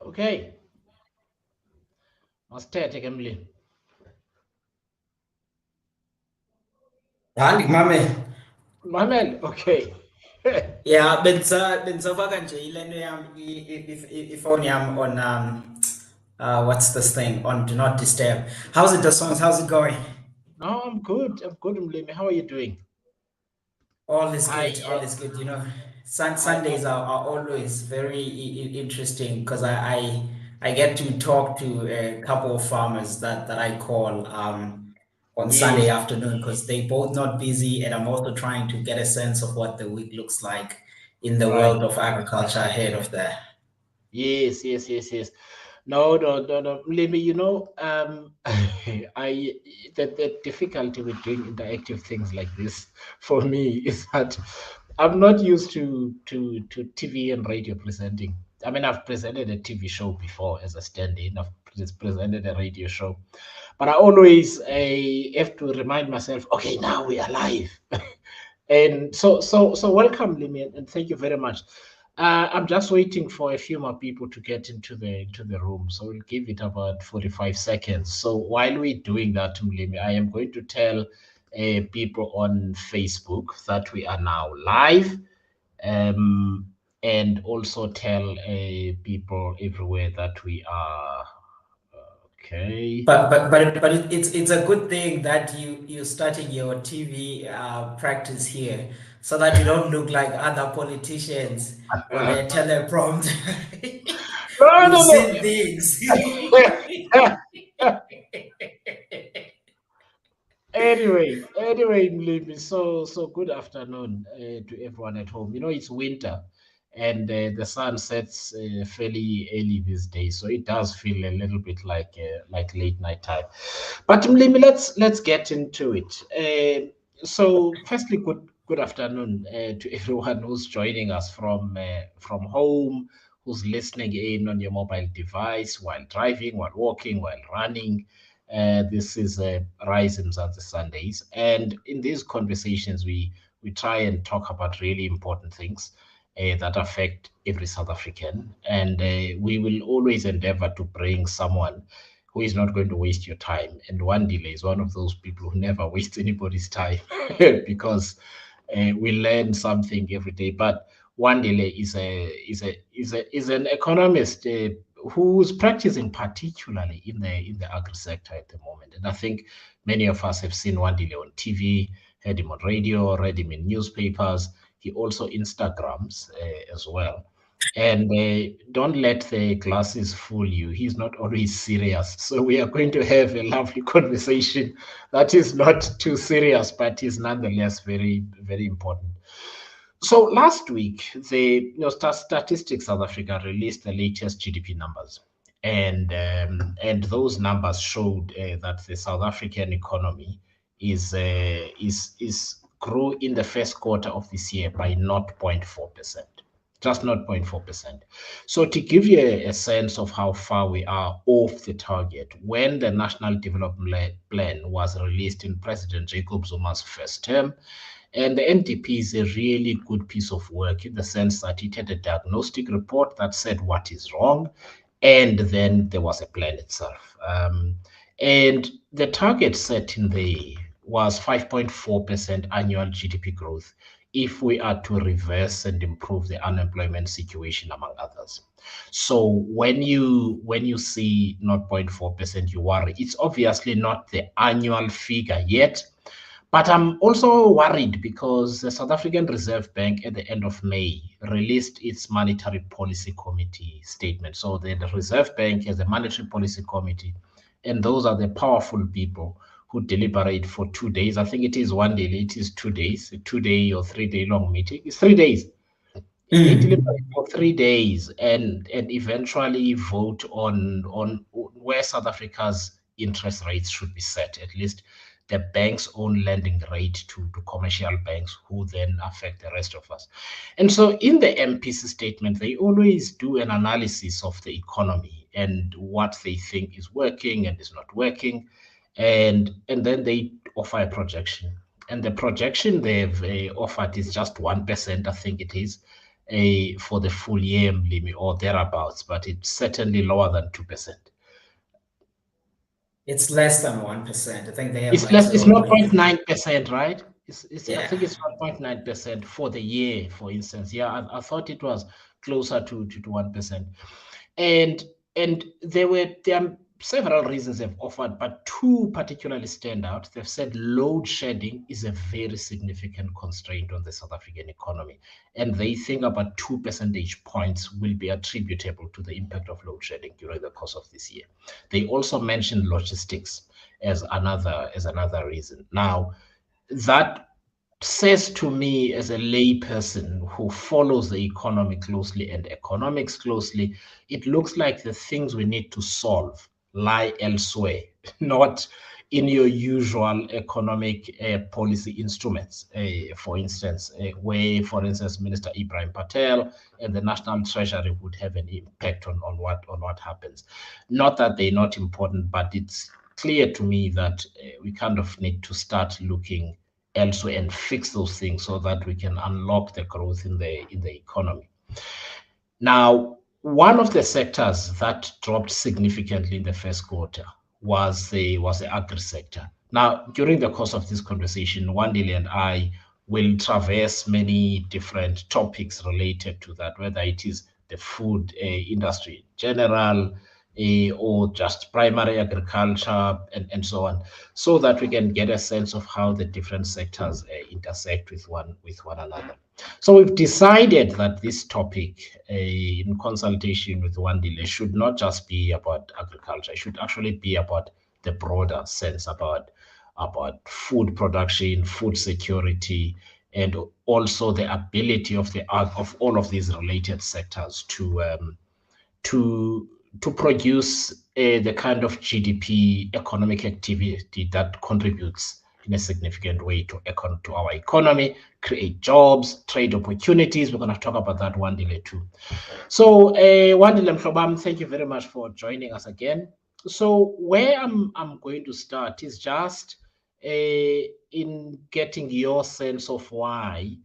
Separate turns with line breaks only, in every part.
Okay, masithethe ke mlimi.
Hayi mame.
Mamele, okay.
Yeah, bendisafaka nje ile nto yam ifowuni yam on what's this thing on do not disturb. How's it the songs? How's it going?
No, I'm good. I'm good, mlimi. How are you doing?
All is
I,
good, all is good.
I,
Sundays are always very interesting because I get to talk to a couple of farmers that I call on Sunday
yes,
afternoon because they both not busy, and I'm also trying to get a sense of what the week looks like in the
right.
world of agriculture ahead of that.
Yes, yes, yes, yes. No, no, no, no. Mlimi, I the difficulty with doing interactive things like this for me is that I'm not used to TV and radio presenting. I mean, I've presented a TV show before as a stand-in. I've presented a radio show, but I always have to remind myself, okay, now we are live. And so welcome, Limi, and thank you very much. I'm just waiting for a few more people to get into the room, so we'll give it about 45 seconds. So while we're doing that, Mlimi, I am going to tell people on Facebook that we are now live, um, and also tell people everywhere that we are. Okay.
It's a good thing that you're starting your TV practice here so that you don't look like other politicians on their teleprompter.
No,
You've
no,
seen things.
no. Anyway, Mlimi, so good afternoon to everyone at home. It's winter, and the sun sets fairly early these days, so it does feel a little bit like late night time. But Mlimi, let's get into it. So, firstly, good afternoon to everyone who's joining us from home, who's listening in on your mobile device while driving, while walking, while running. This is Rise in Mzansi Sundays, and in these conversations, we try and talk about really important things that affect every South African, and we will always endeavor to bring someone who is not going to waste your time. And one delay is one of those people who never wastes anybody's time because we learn something every day. But one delay is an economist who's practicing particularly in the agri sector at the moment. And I think many of us have seen one delay on TV, heard him on radio, read him in newspapers. He also Instagrams as well. And don't let the glasses fool you. He's not always serious. So we are going to have a lovely conversation that is not too serious, but is nonetheless very, very important. So last week, the Statistics South Africa released the latest GDP numbers, and those numbers showed that the South African economy is grew in the first quarter of this year by 0.4%, just 0.4%. So to give you a sense of how far we are off the target, when the National Development Plan was released in President Jacob Zuma's first term, and the NDP is a really good piece of work in the sense that it had a diagnostic report that said what is wrong, and then there was a plan itself. And the target set in there was 5.4% annual GDP growth if we are to reverse and improve the unemployment situation, among others. So when you see 0.4%, you worry. It's obviously not the annual figure yet, but I'm also worried because the South African Reserve Bank at the end of May released its Monetary Policy Committee statement. So the Reserve Bank has a Monetary Policy Committee, and those are the powerful people who deliberate for 2 days. I think it is one day, it is 2 days, a 2 day or 3 day long meeting. It's 3 days. They deliberate
Mm.
for 3 days and eventually vote on where South Africa's interest rates should be set, at least the bank's own lending rate to commercial banks, who then affect the rest of us. And so in the MPC statement, they always do an analysis of the economy and what they think is working and is not working. And then they offer a projection. And the projection they've offered is just 1%, I think it is, for the full year, Mlimi, or thereabouts, but it's certainly lower than 2%.
It's less than 1%. I think they have
It's
like
less, it's
0.3.
0.9%, right? I
Yeah.
think it's 1.9% for the year, for instance. Yeah, I thought it was closer to 1%. And there are several reasons they've offered, but two particularly stand out. They've said load shedding is a very significant constraint on the South African economy, and they think about 2 percentage points will be attributable to the impact of load shedding during the course of this year. They also mentioned logistics as another reason. Now, that says to me, as a layperson who follows the economy closely and economics closely, it looks like the things we need to solve lie elsewhere, not in your usual economic policy instruments. For instance, where, for instance, Minister Ibrahim Patel and the National Treasury would have an impact on what happens. Not that they're not important, but it's clear to me that we kind of need to start looking elsewhere and fix those things so that we can unlock the growth in the economy. Now, one of the sectors that dropped significantly in the first quarter was the agri sector. Now, during the course of this conversation, Wandile and I will traverse many different topics related to that, whether it is the food industry in general, or just primary agriculture, and so on, so that we can get a sense of how the different sectors intersect with one another. So we've decided that this topic, in consultation with Wandile, should not just be about agriculture. It should actually be about the broader sense about food production, food security, and also the ability of all of these related sectors to to produce the kind of GDP economic activity that contributes in a significant way to our economy, create jobs, trade opportunities. We're going to talk about that one day too. So, Wandile Mhlobam, thank you very much for joining us again. So, where I'm going to start is just in getting your sense of why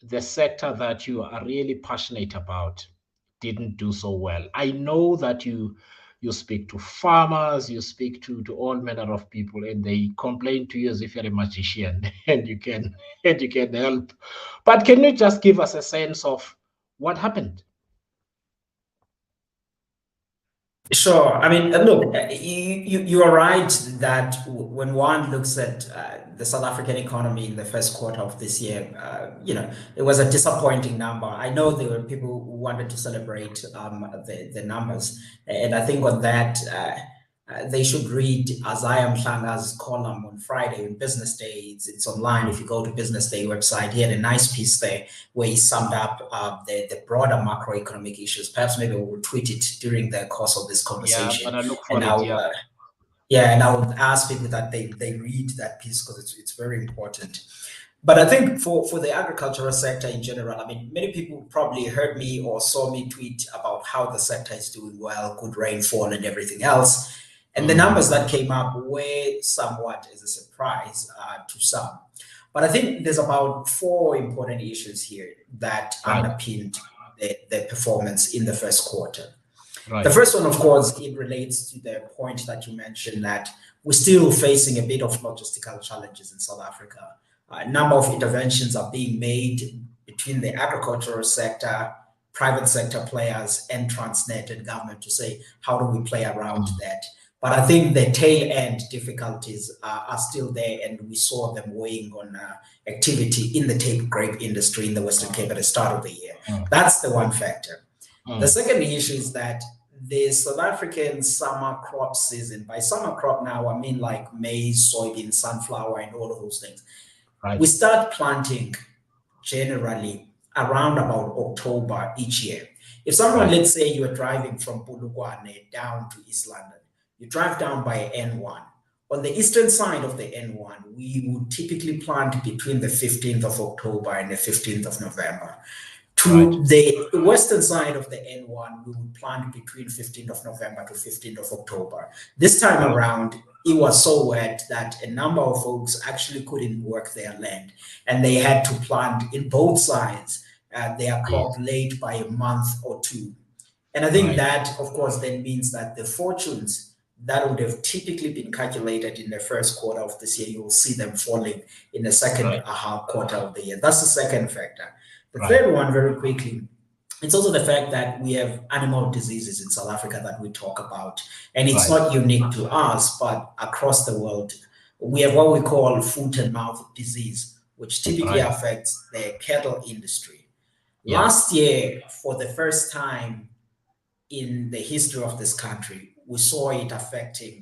the sector that you are really passionate about didn't do so well. I know that you speak to farmers, you speak to all manner of people, and they complain to you as if you're a magician and you can help. But can you just give us a sense of what happened?
Sure. I mean, look, you are right that when one looks at the South African economy in the first quarter of this year, it was a disappointing number. I know there were people who wanted to celebrate the numbers, and I think on that they should read Azaya Mhlanga's column on Friday on Business Day. It's online. If you go to Business Day website, he had a nice piece there where he summed up the broader macroeconomic issues. Perhaps maybe we'll tweet it during the course of this
Yeah, I'm
conversation.
gonna look
And
for it.
I'll,
Yeah,
yeah, and I would ask people that they read that piece because it's very important. But I think for the agricultural sector in general, I mean, many people probably heard me or saw me tweet about how the sector is doing well, good rainfall and everything else. And the numbers that came up were somewhat as a surprise to some. But I think there's about four important issues here that
right,
underpinned the performance in the first quarter. The
right,
first one, of course, it relates to the point that you mentioned that we're still facing a bit of logistical challenges in South Africa. A number of interventions are being made between the agricultural sector, private sector players, and Transnet and government to say, how do we play around that? But I think the tail end difficulties are still there, and we saw them weighing on activity in the tape grape industry in the Western Cape at the start of the year. That's the one factor. The second issue is that the South African summer crop season, by summer crop now, I mean like maize, soybean, sunflower, and all of those things.
right,
We start planting generally around about October each year. If someone,
right,
let's say you're driving from Polokwane down to East London, you drive down by N1. On the eastern side of the N1, we would typically plant between the 15th of October and the 15th of November.
right,
To the western side of the N1, we would plant between 15th of November to 15th of October. This time
right,
around, it was so wet that a number of folks actually couldn't work their land, and they had to plant in both sides their crop
Yes.
late by a month or two. And I think
Right.
that, of course, then means that the fortunes that would have typically been calculated in the first quarter of this year, you will see them falling in the second
Right.
half quarter of the year. That's the second factor. The
Right.
third one, very quickly, it's also the fact that we have animal diseases in South Africa that we talk about. And it's
Right.
not unique to us, but across the world. We have what we call foot and mouth disease, which typically
Right.
affects the cattle industry.
Yeah.
Last year, for the first time in the history of this country, we saw it affecting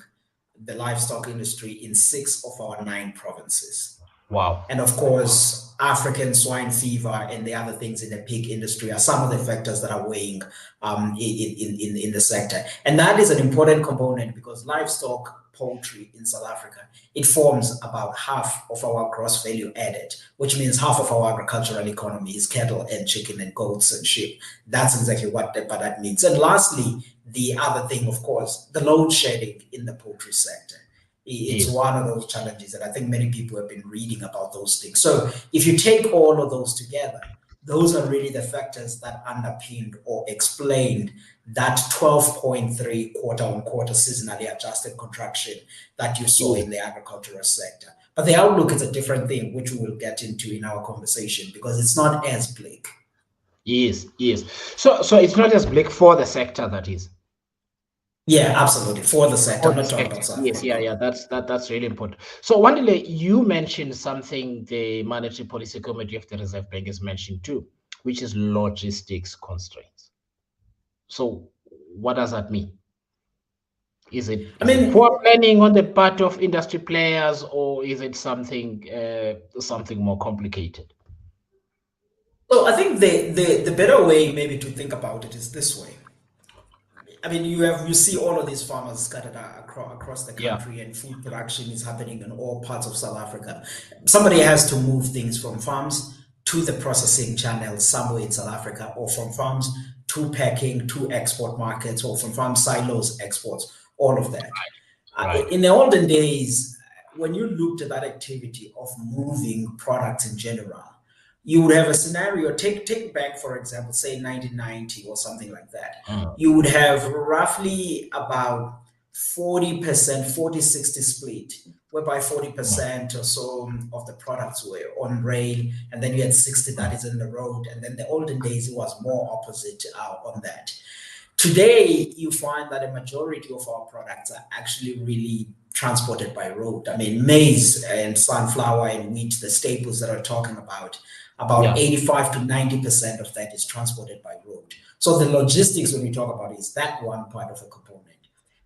the livestock industry in 6 of our 9 provinces.
Wow.
And of course, African swine fever and the other things in the pig industry are some of the factors that are weighing in the sector. And that is an important component because livestock poultry in South Africa, it forms about half of our gross value added, which means half of our agricultural economy is cattle and chicken and goats and sheep. That's exactly what that means. And lastly, the other thing, of course, the load shedding in the poultry sector. It's
Yes.
one of those challenges that I think many people have been reading about those things. So if you take all of those together, those are really the factors that underpinned or explained that 12.3 quarter on quarter seasonally adjusted contraction that you saw
Yes.
in the agricultural sector. But the outlook is a different thing, which we will get into in our conversation because it's not as bleak.
Yes. Yes. So it's not as bleak for the sector, that is.
Yeah, absolutely. For the sector,
For
I'm
the
not talking
sector.
about South
Yes.
Africa.
Yeah. Yeah. That's really important. So Wandile, you mentioned something the Monetary Policy Committee of the Reserve Bank has mentioned too, which is logistics constraints. So what does that mean?
I
Is it
mean,
poor planning on the part of industry players, or is it something more complicated?
so I think the better way maybe to think about it is this way. I mean, you see all of these farmers scattered across the
Yeah.
country, and food production is happening in all parts of South Africa. Somebody has to move things from farms to the processing channel somewhere in South Africa, or from farms to packing to export markets, or from farm silos exports. All of that.
Right.
In the olden days, when you looked at that activity of moving products in general, you would have a scenario. Take back, for example, say 1990 or something like that.
Mm.
You would have roughly about 40%, 40-60 split, whereby
Mm.
40% or so of the products were on rail, and then you had 60 that is in the road. And then the olden days, it was more opposite on that. Today, you find that a majority of our products are actually really transported by road. I mean, maize and sunflower and wheat, the staples that are talking about
Yeah.
85 to 90% of that is transported by road. So the logistics, when we talk about it, is that one part of a component.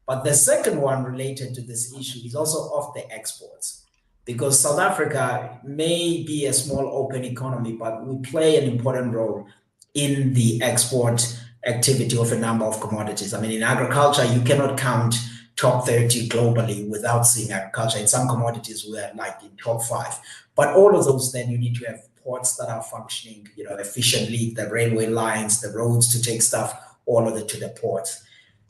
But the second one related to this issue is also of the exports. Because South Africa may be a small open economy, but we play an important role in the export activity of a number of commodities. I mean, in agriculture, you cannot count top 30 globally without seeing agriculture. In some commodities, we're like in top 5. But all of those, then you need to have ports that are functioning, efficiently, the railway lines, the roads to take stuff all of it to the ports.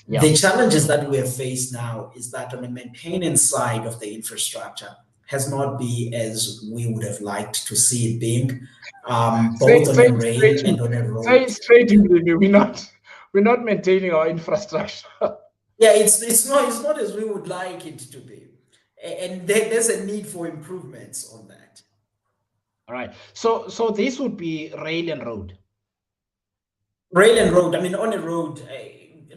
Yeah.
The challenges that we have faced now is that on the maintenance side of the infrastructure has not been as we would have liked to see it being,
Say
both on
say
a
it straight
rail
to
and on a
say
road.
it straight to me. We're not maintaining our infrastructure.
Yeah, it's not as we would like it to be, and there's a need for improvements on that.
All right. So this would be rail and road.
Rail and road. I mean, on a road,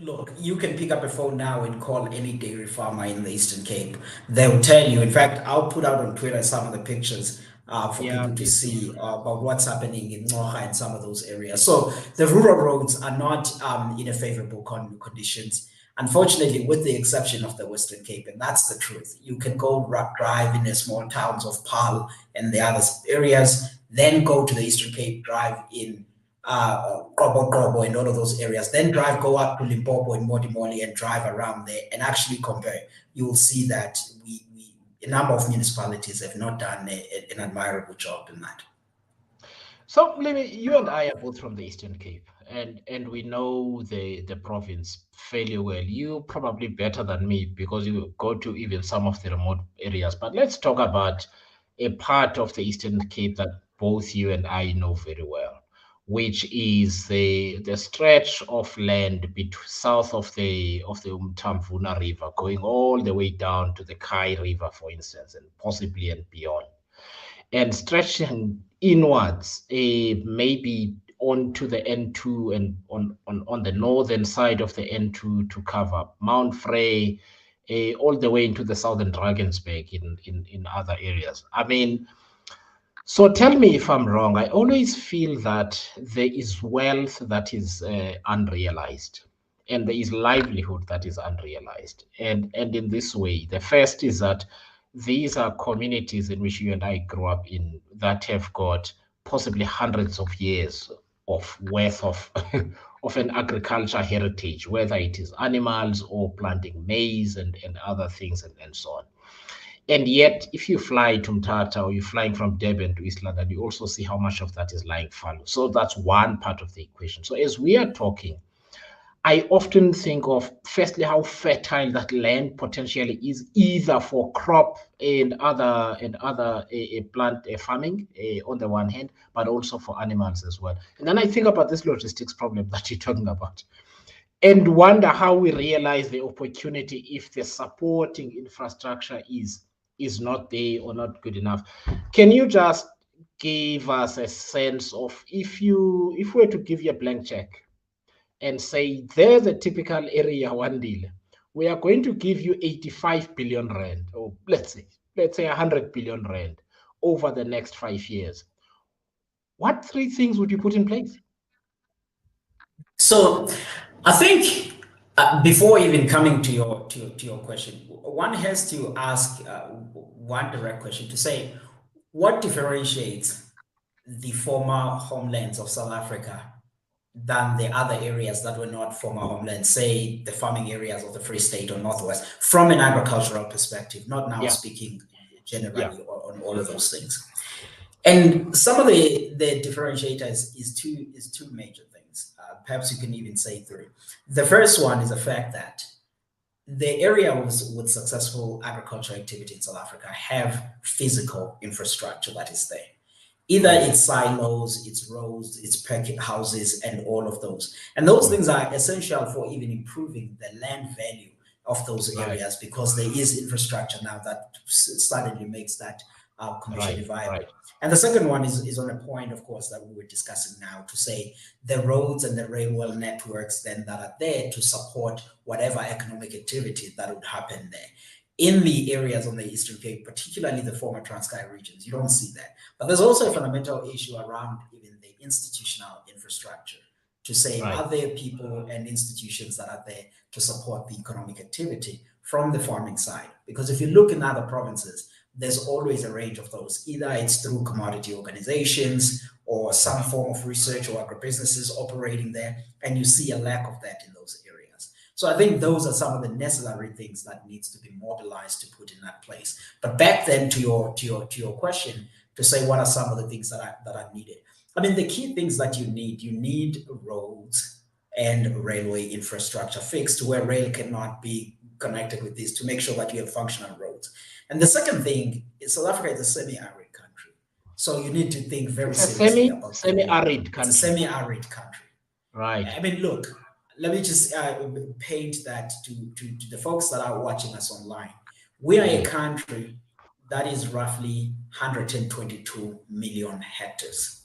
look, you can pick up a phone now and call any dairy farmer in the Eastern Cape. They'll tell you. In fact, I'll put out on Twitter some of the pictures for
Yeah,
people to
please do.
see about what's happening in Moha and some of those areas. So the rural roads are not in a favorable conditions. Unfortunately, with the exception of the Western Cape, and that's the truth. You can go drive in the small towns of Paarl and the other areas, then go to the Eastern Cape, drive in Kobo and all of those areas, then go up to Limpopo and Modimoli and drive around there and actually compare. You will see that a number of municipalities have not done an admirable job in that.
So, Lemi, you and I are both from the Eastern Cape, and we know the province fairly well. You probably better than me because you go to even some of the remote areas. But let's talk about a part of the Eastern Cape that both you and I know very well. which is the stretch of land south of the Mtamvuna River, going all the way down to the Kai River, for instance, and possibly and beyond, and stretching inwards, maybe onto the N2 and on the northern side of the N2 to cover Mount Frey, all the way into the southern Drakensberg in other areas. I mean, so tell me if I'm wrong. I always feel that there is wealth that is unrealized, and there is livelihood that is unrealized. And in this way, the first is that these are communities in which you and I grew up in that have got possibly hundreds of years of worth of of an agriculture heritage, whether it is animals or planting maize and other things and so on. And yet, if you fly to Mtata or you're flying from Durban to East London, you also see how much of that is lying fallow. So that's one part of the equation. So as we are talking, I often think of firstly how fertile that land potentially is, either for crop and other plant farming on the one hand, but also for animals as well. And then I think about this logistics problem that you're talking about, and wonder how we realize the opportunity if the supporting infrastructure is not there or not good enough. Can you just give us a sense of, if we were to give you a blank check and say there's a typical area one deal, we are going to give you 85 billion rand, or let's say 100 billion rand over the next 5 years, what three things would you put in place?
So I think before even coming to your question, one has to ask one direct question to say what differentiates the former homelands of South Africa than the other areas that were not former homelands, say the farming areas of the Free State or Northwest, from an agricultural perspective, not now
Yeah,
speaking
yeah,
generally on all of those things. And some of the differentiators is two major things. Perhaps you can even say three. The first one is the fact that the areas with successful agricultural activity in South Africa have physical infrastructure that is there. Either
right,
it's silos, it's roads, it's packet houses, and all of those. And those things are essential for even improving the land value of those
right,
areas because there is infrastructure now that suddenly makes that commercially
right,
viable.
right,
And the second one is on a point, of course, that we were discussing now to say the roads and the railway networks then that are there to support whatever economic activity that would happen there. In the areas on the Eastern Cape, particularly the former Transkei regions, you don't see that. But there's also a fundamental issue around even the institutional infrastructure to say,
right,
are there people and institutions that are there to support the economic activity from the farming side? Because if you look in other provinces, there's always a range of those. Either it's through commodity organizations or some
right,
form of research or agribusinesses operating there, and you see a lack of that in those areas. So I think those are some of the necessary things that needs to be mobilized to put in that place. But back then to your question, to say what are some of the things that are needed. I mean, the key things that you need roads and railway infrastructure fixed where rail cannot be connected with this to make sure that you have functional roads. And the second thing is South Africa is a semi-arid country. So you need to think very
it's a
seriously about building.
semi-arid
It's a
country.
semi-arid country.
Right.
I mean, look, let me just paint that to the folks that are watching us online. We are a
Mm.
country that is roughly 122 million hectares.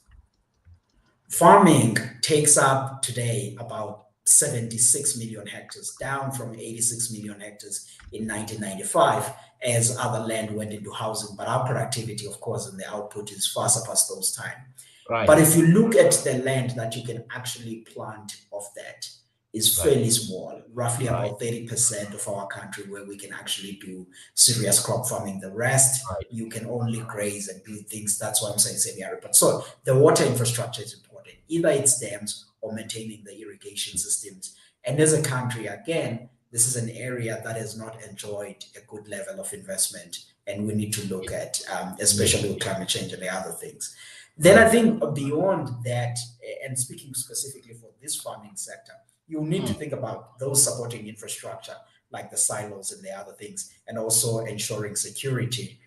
Farming takes up today about 76 million hectares, down from 86 million hectares in 1995 as other land went into housing. But our productivity, of course, and the output is far surpassed those time. But
Right.
if you look at the land that you can actually plant of that, is
Right.
fairly small, roughly
Right.
about 30% of our country where we can actually do serious crop farming. The rest,
Right.
you can only graze and do things. That's why I'm saying semi-arid. But so the water infrastructure is important. Either it's dams or maintaining the irrigation systems. And as a country, again, this is an area that has not enjoyed a good level of investment. And we need to look at, especially with climate change and the other things. Then I
Right.
think beyond that, and speaking specifically for this farming sector, you need to
Mm.
think about those supporting infrastructure like the silos and the other things, and also ensuring security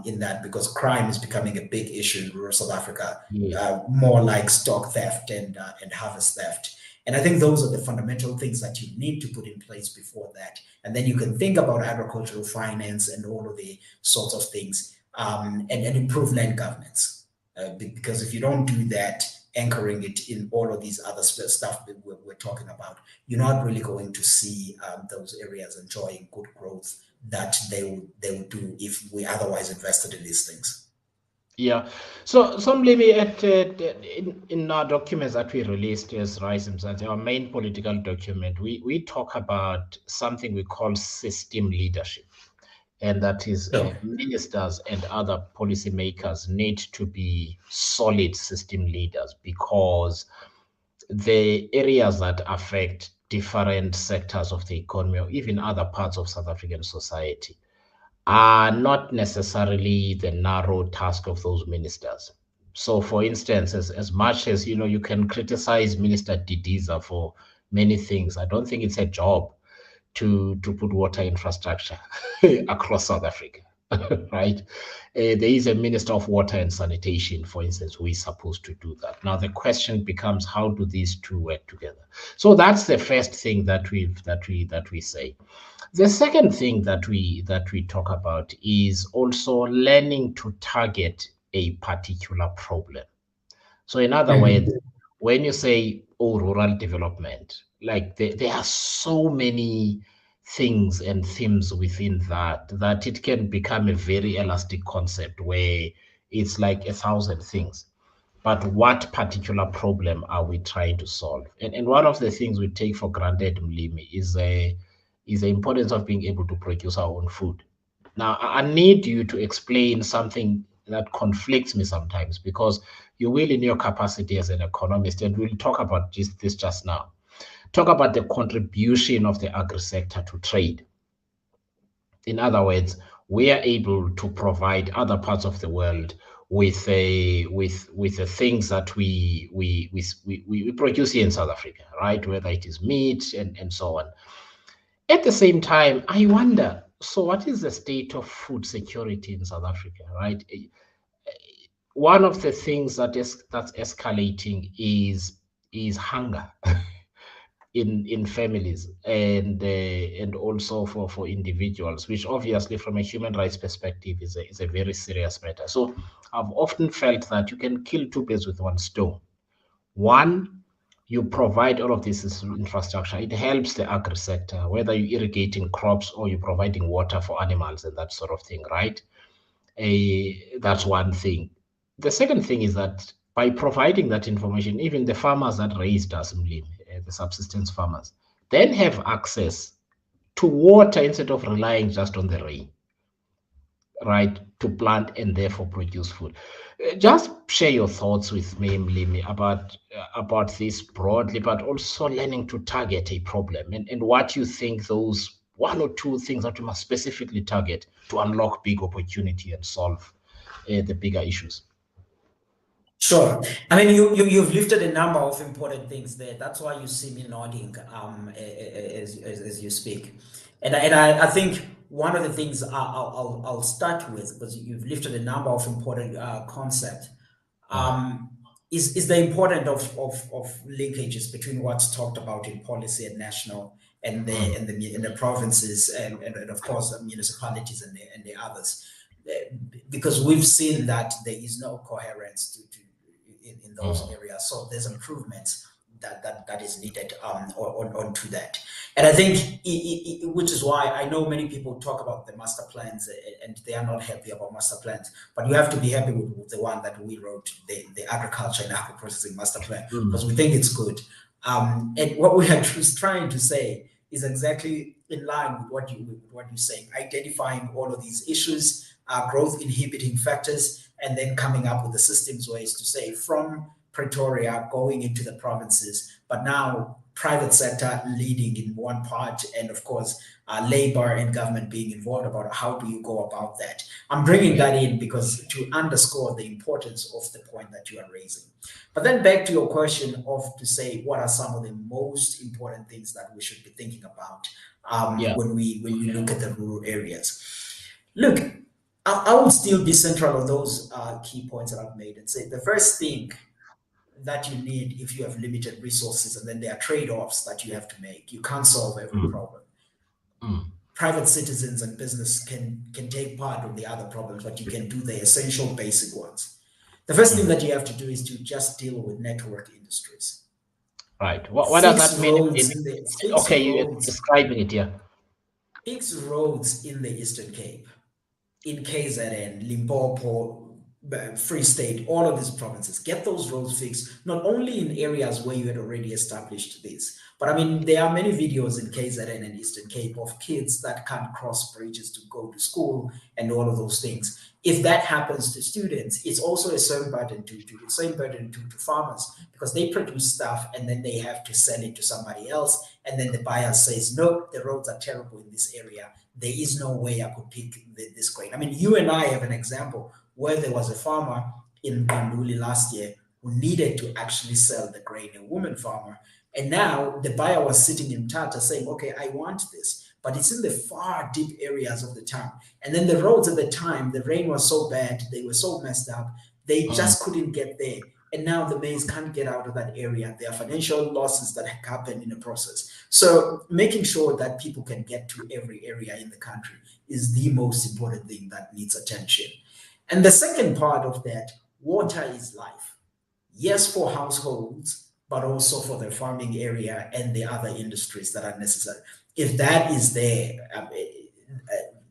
in that, because crime is becoming a big issue in rural South Africa,
Yes.
more like stock theft and harvest theft. And I think those are the fundamental things that you need to put in place before that. And then you can think about agricultural finance and all of the sorts of things, and improve land governance. Because if you don't do that, anchoring it in all of these other stuff that we're talking about, you're not really going to see those areas enjoying good growth that they would do if we otherwise invested in these things.
Yeah. So maybe in our documents that we released as Rise Mzansi, our main political document, we talk about something we call system leadership. And that is
So,
ministers and other policymakers need to be solid system leaders, because the areas that affect different sectors of the economy or even other parts of South African society are not necessarily the narrow task of those ministers. So, for instance, as much as you can criticize Minister Didiza for many things, I don't think it's a job to put water infrastructure across South Africa, right? There is a Minister of Water and Sanitation, for instance, who is supposed to do that. Now the question becomes, how do these two work together? So that's the first thing that we say. The second thing that we talk about is also learning to target a particular problem. So, in other words,
mhm.
when you say, oh, rural development, like there are so many things and themes within that it can become a very elastic concept where it's like a thousand things. But what particular problem are we trying to solve? And one of the things we take for granted, Mlimi, is the importance of being able to produce our own food. Now, I need you to explain something that conflicts me sometimes, because you will, in your capacity as an economist, and we'll talk about this just now, talk about the contribution of the agri sector to trade. In other words, we are able to provide other parts of the world with the things that we produce here in South Africa, right? Whether it is meat and so on. At the same time, I wonder, so what is the state of food security in South Africa, right? One of the things that's escalating is hunger in families, and also for individuals, which obviously from a human rights perspective is a very serious matter. So I've often felt that you can kill two birds with one stone. One, you provide all of this infrastructure. It helps the agri sector, whether you're irrigating crops or you're providing water for animals and that sort of thing, right? That's one thing. The second thing is that by providing that information, even the farmers that raised us, the subsistence farmers, then have access to water instead of relying just on the rain, right, to plant and therefore produce food. Just share your thoughts with me, Mlimi, about this broadly, but also learning to target a problem, and what you think those one or two things that you must specifically target to unlock big opportunity and solve the bigger issues.
Sure. I mean, you've lifted a number of important things there. That's why you see me nodding as you speak. And I think one of the things I'll start with, because you've lifted a number of important concepts,
Mm,
um, is the importance of linkages between what's talked about in policy and national, and
mm,
the provinces, and of course the municipalities and the others. Because we've seen that there is no coherence in those
mm.
areas. So there's improvements that is needed onto that. And I think, which is why I know many people talk about the master plans, and they are not happy about master plans. But you have to be happy with the one that we wrote, the agriculture and agro processing master plan, because
Mm.
we think it's good. And what we are just trying to say is exactly in line with what you're saying, identifying all of these issues, growth inhibiting factors, and then coming up with the systems ways to say from Pretoria going into the provinces, but now private sector leading in one part, and of course labor and government being involved about how do you go about that. I'm bringing
Yeah.
that in because to underscore the importance of the point that you are raising. But then back to your question of to say what are some of the most important things that we should be thinking about
Yeah.
when we look at the rural areas. Look, I would still be central on those key points that I've made and say the first thing that you need if you have limited resources, and then there are trade-offs that you have to make. You can't solve every
Mm,
problem.
mm,
Private citizens and business can take part of the other problems, but you can do the essential basic ones. The first thing
mm.
that you have to do is to just deal with network industries.
Right. What does that mean
Fix
okay, you're
roads,
describing it here.
fix roads in the Eastern Cape, in KZN, Limpopo, Free State, all of these provinces, get those roads fixed, not only in areas where you had already established this, but I mean, there are many videos in KZN and Eastern Cape of kids that can't cross bridges to go to school and all of those things. If that happens to students, it's also a same burden to farmers because they produce stuff and then they have to sell it to somebody else. And then the buyer says, no, the roads are terrible in this area. There is no way I could pick this grain. I mean, you and I have an example where there was a farmer in Banduli last year who needed to actually sell the grain, a woman farmer. And now the buyer was sitting in Tata saying, okay, I want this, but it's in the far deep areas of the town. And then the roads at the time, the rain was so bad, they were so messed up, they
Mm,
just couldn't get there. And now the maize can't get out of that area. There are financial losses that happen in the process. So making sure that people can get to every area in the country is the most important thing that needs attention. And the second part of that, water is life. Yes, for households, but also for the farming area and the other industries that are necessary. If that is there,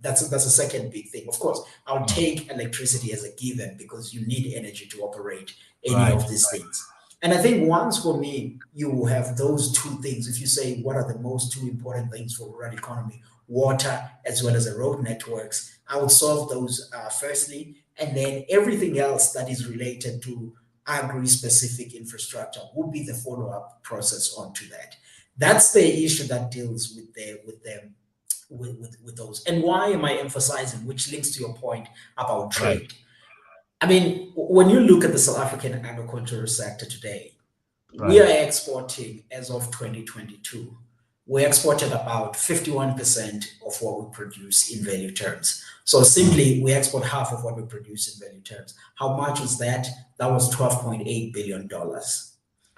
that's a second big thing. Of course, I'll
mm.
take electricity as a given because you need energy to operate any
Right.
of these things. And I think once for me, you have those two things. If you say what are the most two important things for rural economy, water as well as the road networks, I would solve those firstly, and then everything else that is related to agri-specific infrastructure would be the follow-up process onto that. That's the issue that deals with those. And why am I emphasizing, which links to your point about
Right.
trade? I mean, when you look at the South African agricultural sector today, we are
Right.
exporting as of 2022. We exported about 51% of what we produce in value terms. So
Mm.
simply, we export half of what we produce in value terms. How much was that? That was $12.8 billion.
Wow. So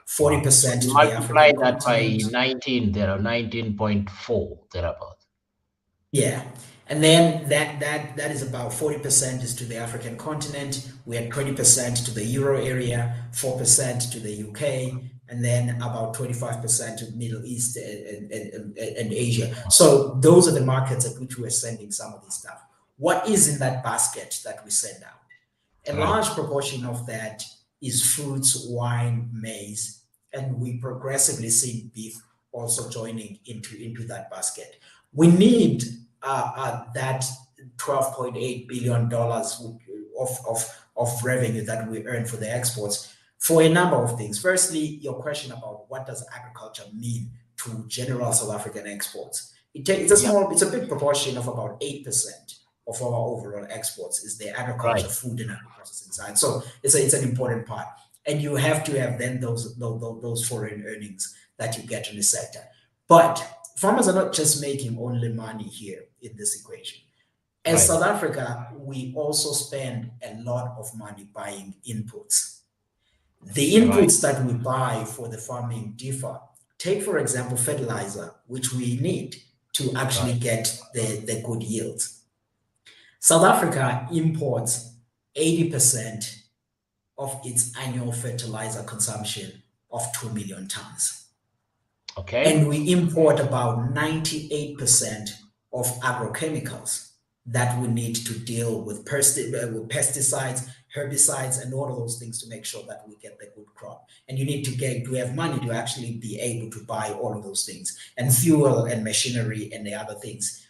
40%
you
to the
multiply
African
that by
continent.
19, there are 19.4 thereabout.
Yeah. And then that is about 40% is to the African continent. We had 20% to the Euro area, 4% to the UK, and then about 25% to the Middle East and Asia. So those are the markets at which we're sending some of this stuff. What is in that basket that we send out? A
Right.
large proportion of that is fruits, wine, maize, and we progressively see beef also joining into that basket. We need that $12.8 billion of revenue that we earn for the exports for a number of things. Firstly, your question about what does agriculture mean to general South African exports.
Yeah.
It's a big proportion of about 8% of our overall exports is the
Right.
agriculture, food, and agri-processing side. So it's an important part, and you have to have then those foreign earnings that you get in the sector. But farmers are not just making only money here in this equation. As
Right.
South Africa, we also spend a lot of money buying inputs. The
Right.
inputs that we buy for the farming differ. Take, for example, fertilizer, which we need to actually
Right.
get the good yields. South Africa imports 80% of its annual fertilizer consumption of 2 million tons.
Okay.
And we import about 98% of agrochemicals that we need to deal with pesticides, herbicides, and all of those things to make sure that we get the good crop. And you need to have money to actually be able to buy all of those things. And fuel and machinery and the other things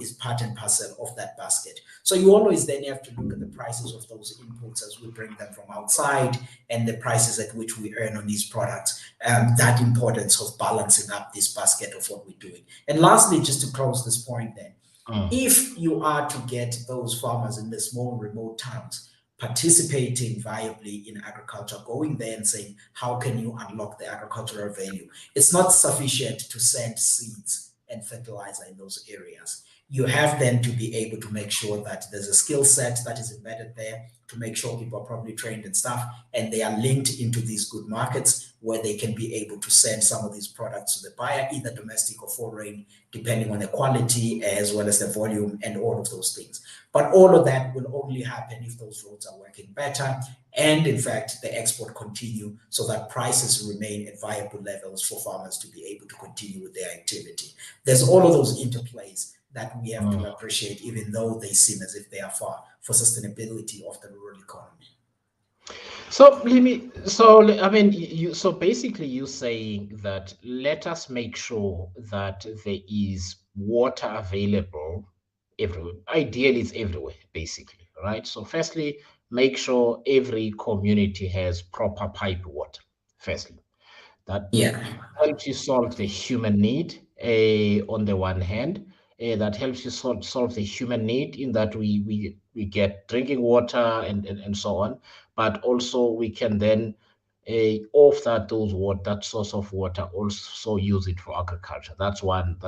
is part and parcel of that basket. So you always then have to look at the prices of those inputs as we bring them from outside and the prices at which we earn on these products. That importance of balancing up this basket of what we're doing. And lastly, just to close this point then,
Mm.
if you are to get those farmers in the small remote towns participating viably in agriculture, going there and saying, how can you unlock the agricultural value? It's not sufficient to send seeds and fertilizer in those areas. You have then to be able to make sure that there's a skill set that is embedded there, to make sure people are properly trained and stuff, and they are linked into these good markets where they can be able to send some of these products to the buyer, either domestic or foreign, depending on the quality as well as the volume and all of those things. But all of that will only happen if those roads are working better, and in fact the export continue, so that prices remain at viable levels for farmers to be able to continue with their activity. There's all of those interplays that we have to appreciate, even though they seem as if they are far, for sustainability of the rural economy.
So let me. So I mean, you. So basically, you saying that let us make sure that there is water available everywhere. Ideally, it's everywhere, basically, right? So firstly, make sure every community has proper pipe water. Firstly, that
Yeah.
helps you solve the human need on the one hand. That helps you solve the human need in that we get drinking water and so on, but also we can then off that source of water, also use it for agriculture. That's one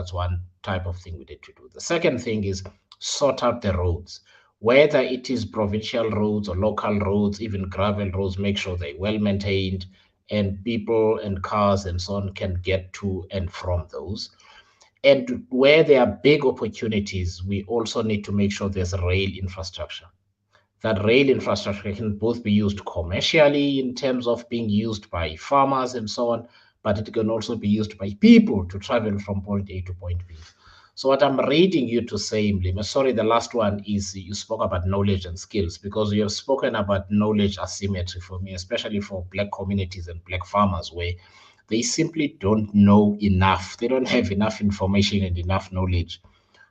type of thing we need to do. The second thing is sort out the roads, whether it is provincial roads or local roads, even gravel roads. Make sure they're well maintained and people and cars and so on can get to and from those. And where there are big opportunities, we also need to make sure there's rail infrastructure. That rail infrastructure can both be used commercially in terms of being used by farmers and so on, but it can also be used by people to travel from point A to point B. So what I'm reading you to say, Mlima, sorry, the last one is you spoke about knowledge and skills, because you have spoken about knowledge asymmetry for me, especially for Black communities and Black farmers, where they simply don't know enough. They don't have enough information and enough knowledge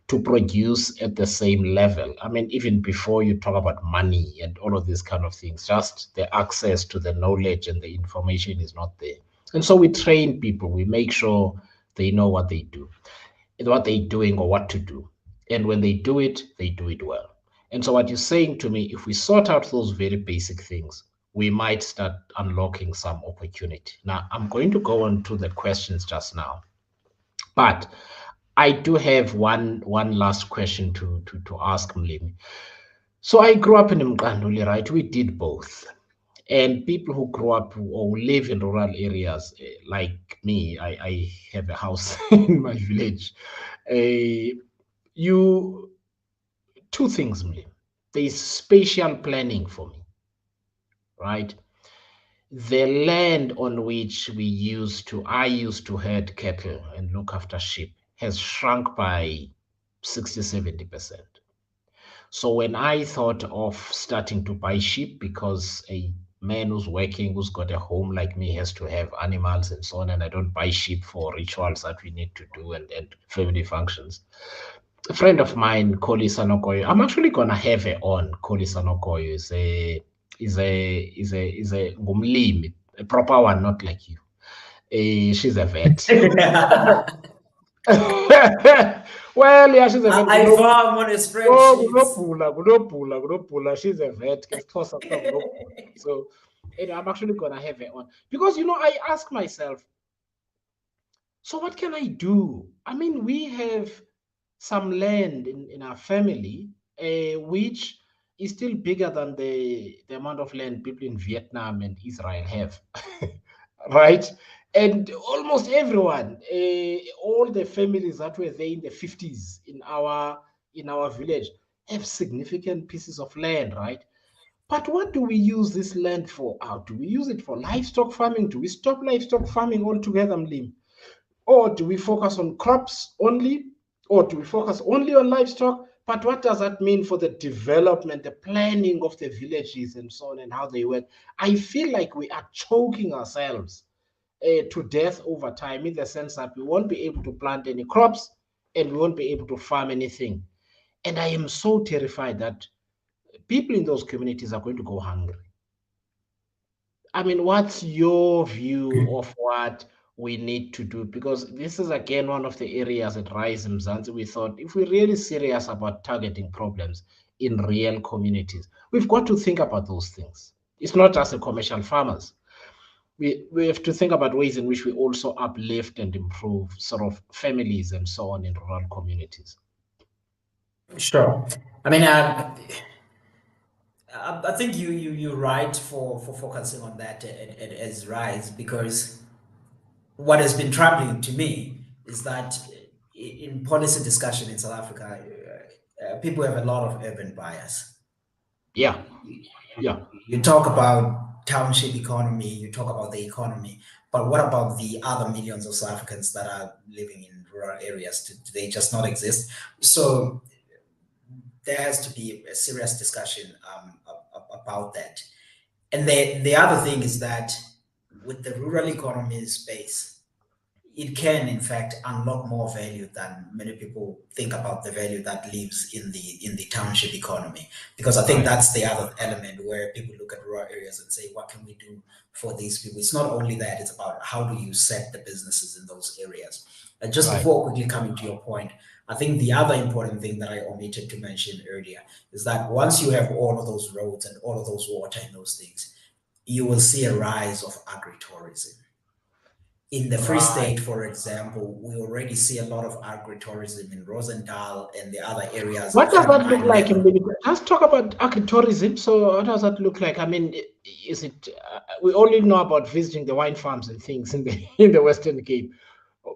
to produce at the same level. I mean, even before you talk about money and all of these kind of things, just the access to the knowledge and the information is not there. And so we train people, we make sure they know what they do, what they're doing or what to do. And when they do it well. And so what you're saying to me, if we sort out those very basic things, we might start unlocking some opportunity. Now, I'm going to go on to the questions just now, but I do have one last question to ask Mlimi. So I grew up in Mqanduli, right? We did both. And people who grow up or live in rural areas, like me, I have a house in my village. Uh, you two things, Mlimi. There's spatial planning for me, right? The land on which I used to herd cattle and look after sheep has shrunk by 60, 70%. So when I thought of starting to buy sheep, because a man who's working, who's got a home like me, has to have animals and so on, and I don't buy sheep for rituals that we need to do and family functions. A friend of mine, Koli Sanokoyo, I'm actually gonna have her on. Koli Sanokoyo is a ngumlimi, a proper one, not like you. She's a vet. Well, yeah, she's a vet.
I farm on a spreadsheet.
She's a vet. So, I'm actually gonna have her on because I ask myself, so what can I do? I mean, we have some land in our family, which is still bigger than the amount of land people in Vietnam and Israel have, right? And almost everyone, all the families that were there in the 50s in our village have significant pieces of land, right? But what do we use this land for? How do we use it for livestock farming? Do we stop livestock farming altogether, Mlim? Or do we focus on crops only? Or do we focus only on livestock? But what does that mean for the development, the planning of the villages and so on and how they work? I feel like we are choking ourselves to death over time, in the sense that we won't be able to plant any crops and we won't be able to farm anything. And I am so terrified that people in those communities are going to go hungry. I mean, what's your view of what we need to do? Because this is again one of the areas at Rise in Mzansi. We thought if we're really serious about targeting problems in real communities, we've got to think about those things. It's not just the commercial farmers. We have to think about ways in which we also uplift and improve sort of families and so on in rural communities.
Sure. I mean, I think you're right for focusing on that as rise, because what has been troubling to me is that in policy discussion in South Africa, people have a lot of urban bias.
Yeah, yeah,
You talk about township economy, you talk about the economy, but what about the other millions of South Africans that are living in rural areas? Do they just not exist? So there has to be a serious discussion about that. And the other thing is that with the rural economy space, it can in fact unlock more value than many people think about the value that lives in the township economy, because I think
right,
that's the other element where people look at rural areas and say, what can we do for these people? It's not only that, it's about how do you set the businesses in those areas. And just
right.
before quickly coming to your point, I think the other important thing that I omitted to mention earlier is that once you have all of those roads and all of those water and those things, you will see a rise of agritourism. In the Free
Right.
State, for example, we already see a lot of agritourism in Rosendahl and the other areas,
What does that look
Fernheim
like in
level.
the? Let's talk about agritourism. So, what does that look like? I mean, is it? We only know about visiting the wine farms and things in the in the Western Cape,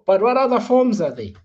but what other forms are they?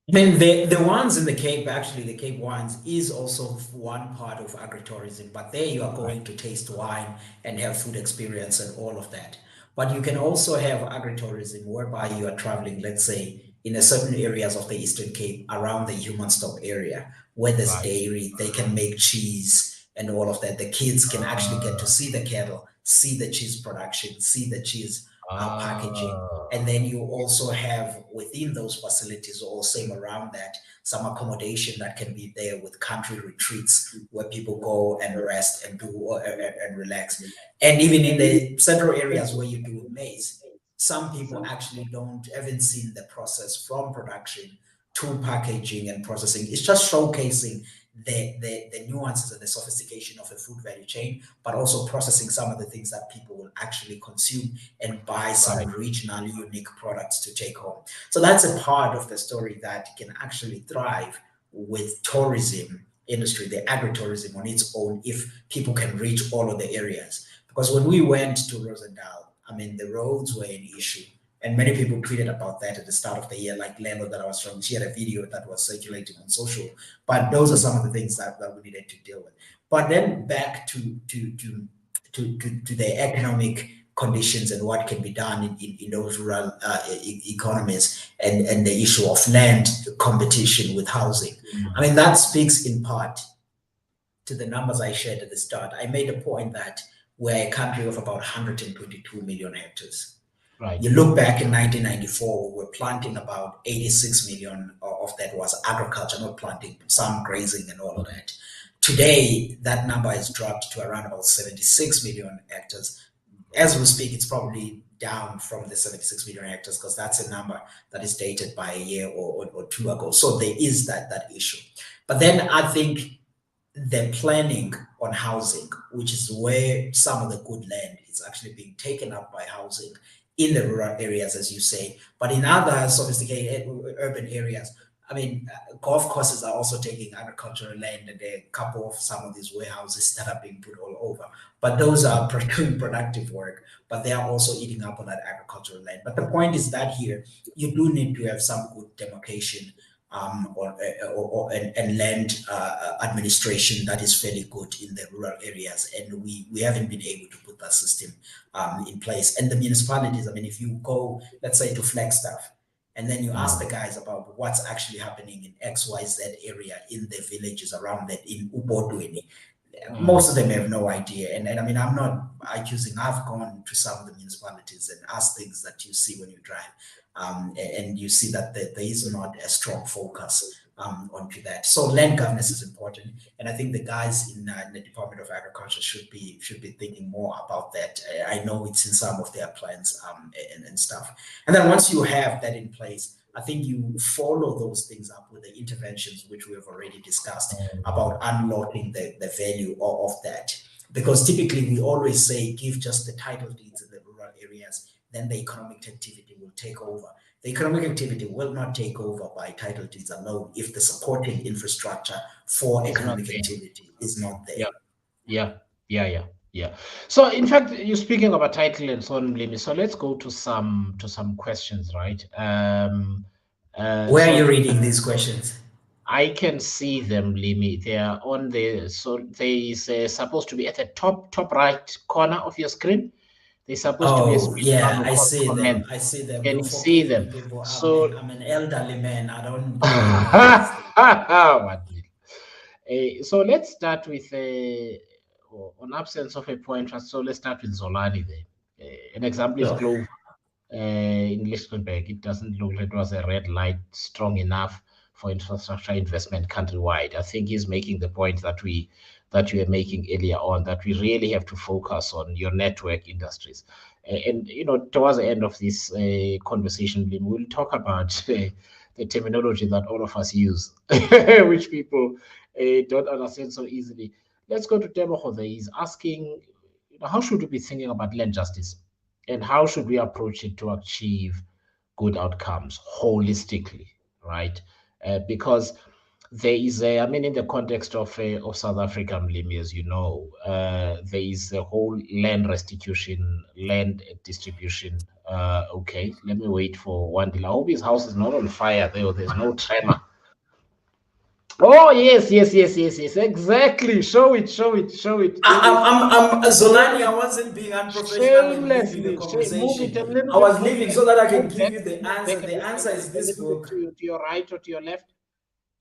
Then the ones in the Cape, actually, the Cape wines is also one part of agritourism, but there you are
Right,
going to taste wine and have food experience and all of that. But you can also have agritourism whereby you are traveling, let's say, in a certain areas of the Eastern Cape around the human stop area where there's
right.
dairy, they can make cheese and all of that. The kids can actually get to
Ah,
see the cattle, see the cheese production, see the cheese packaging. And
ah,
then you also have within those facilities or same around that some accommodation that can be there with country retreats where people go and rest and do and relax. And even in the central areas where you do maize, some people actually don't haven't seen the process from production to packaging and processing. It's just showcasing the nuances and the sophistication of the food value chain, but also processing some of the things that people will actually consume and buy some
right,
regional unique products to take home. So that's a part of the story that can actually thrive with tourism industry, the agritourism on its own, if people can reach all of the areas. Because when we went to Rosendal, I mean, the roads were an issue. And many people tweeted about that at the start of the year, like Lelo that I was showing. She had a video that was circulating on social. But those are some of the things that we needed to deal with. But then back to the economic conditions and what can be done in those rural economies, and the issue of land competition with housing. I mean, that speaks in part to the numbers I shared at the start. I made a point that we're a country of about 122 million hectares.
right.
You look back in 1994, we were planting about 86 million of that was agriculture, not planting, some grazing and all of that. Today, that number has dropped to around about 76 million hectares. As we speak, it's probably down from the 76 million hectares because that's a number that is dated by a year or two ago. So there is that issue. But then I think the planning on housing, which is where some of the good land is actually being taken up by housing in the rural areas, as you say, but in other sophisticated urban areas. I mean, golf courses are also taking agricultural land, and there are a couple of some of these warehouses that are being put all over. But those are doing productive work, but they are also eating up on that agricultural land. But the point is that here you do need to have some good demarcation and land administration that is fairly good in the rural areas, and we haven't been able to put that system in place. And the municipalities, I mean, if you go, let's say, to Flagstaff, and then you ask the guys about what's actually happening in XYZ area in the villages around that in Ubodweni, most of them have no idea. And I mean, I'm not accusing, I've gone to some of the municipalities and asked things that you see when you drive. And you see that there is not a strong focus onto that. So land governance is important, and I think the guys in the Department of Agriculture should be thinking more about that. I know it's in some of their plans and stuff. And then once you have that in place, I think you follow those things up with the interventions which we have already discussed about unlocking the value of that. Because typically we always say give just the title deeds in the rural areas, then the economic activity will take over. the economic activity will not take over by title deeds alone if the supporting infrastructure for
It's not
economic
there.
activity is not there.
Yeah, yeah, yeah, yeah, yeah. So in fact, you're speaking about title and so on, Mlimi. So let's go to some questions, right?
Where are you
So
reading these questions?
I can see them, Limi. They are on the so they is supposed to be at the top right corner of your screen. They're supposed to be a
Oh
space
yeah,
we
I
call
see them.
comment.
I see them.
Can
Do
you see
forgive me,
them?
people.
So
I'm an elderly man. I don't really know these things.
what? So let's start with on absence of a point. So let's start with Zolani there. An example is
Sure.
Clove in Lichtenberg. It doesn't look like it was a red light strong enough for infrastructure investment countrywide. I think he's making the point that we were making earlier on, that we really have to focus on your network industries. And you know, towards the end of this conversation, we'll talk about the terminology that all of us use, which people don't understand so easily. Let's go to Tebogo there. He's asking, you know, how should we be thinking about land justice? And how should we approach it to achieve good outcomes holistically, right? Because there is a, I mean, in the context of South Africa, Mlimi, as you know, there is a whole land restitution, land distribution. Okay, let me wait for one deal. I hope his house is not on fire there, or there's no tremor. Oh, yes, yes, yes, yes, yes, exactly. Show it, show it, show it.
Zolani, I wasn't being unprofessional in leaving the
Shamelessly, move it
conversation.
a little
I
bit
was
further.
leaving so that I can
Move
give
back,
you the
move back
answer. The answer is
a
this
little bit
book.
to your right or to your left.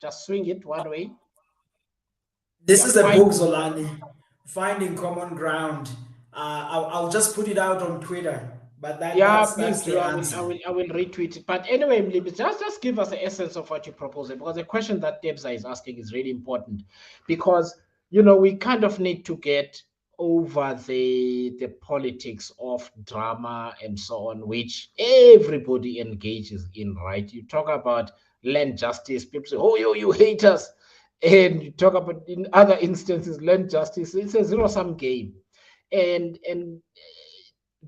Just swing it one way.
This
Yeah,
is a
fine.
book, Zolani. Finding common ground. I'll just put it out on Twitter. But
Yeah,
that's
please do.
the answer.
I will retweet it. But anyway, Mlimi, just give us the essence of what you're proposing, because the question that Debza is asking is really important, because you know we kind of need to get over the politics of drama and so on, which everybody engages in, right? You talk about land justice, people say, "Oh, you haters," and you talk about in other instances land justice. It's a zero-sum game, and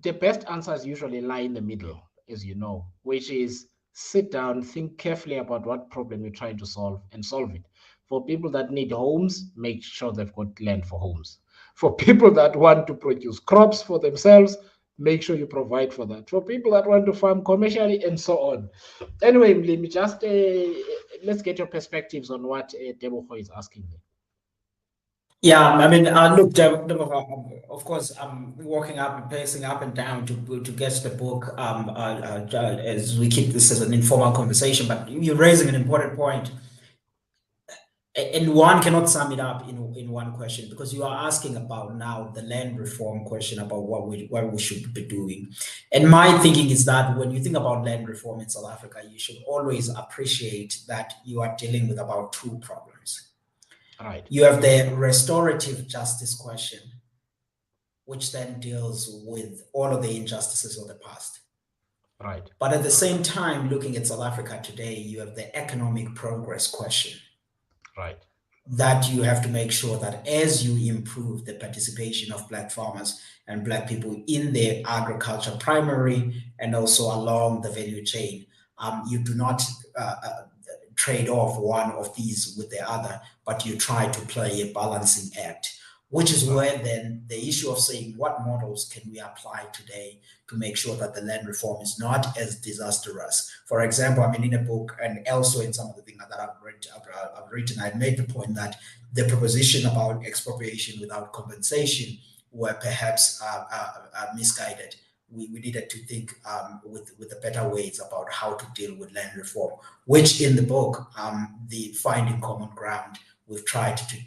the best answers usually lie in the middle, as you know, which is sit down, think carefully about what problem you're trying to solve and solve it. For people that need homes, make sure they've got land for homes. For people that want to produce crops for themselves, make sure you provide for that. For people that want to farm commercially and so on. Anyway, let me just let's get your perspectives on what Deboho is asking there.
Yeah, I mean, look, of course, I'm walking up and pacing up and down to get the book. As we keep this as an informal conversation, but you're raising an important point, and one cannot sum it up in one question, because you are asking about now the land reform question about what we should be doing. And my thinking is that when you think about land reform in South Africa, you should always appreciate that you are dealing with about two problems.
Right.
You have the restorative justice question, which then deals with all of the injustices of the past.
Right.
But at the same time, looking at South Africa today, you have the economic progress question.
Right.
That you have to make sure that as you improve the participation of Black farmers and Black people in their agriculture primary and also along the value chain, you do not trade off one of these with the other, but you try to play a balancing act, which is where then the issue of saying what models can we apply today to make sure that the land reform is not as disastrous. For example, I mean, in a book and elsewhere in some of the things that I've written, I made the point that the proposition about expropriation without compensation were perhaps misguided. We needed to think with the better ways about how to deal with land reform, which in the book, the Finding Common Ground, we've tried to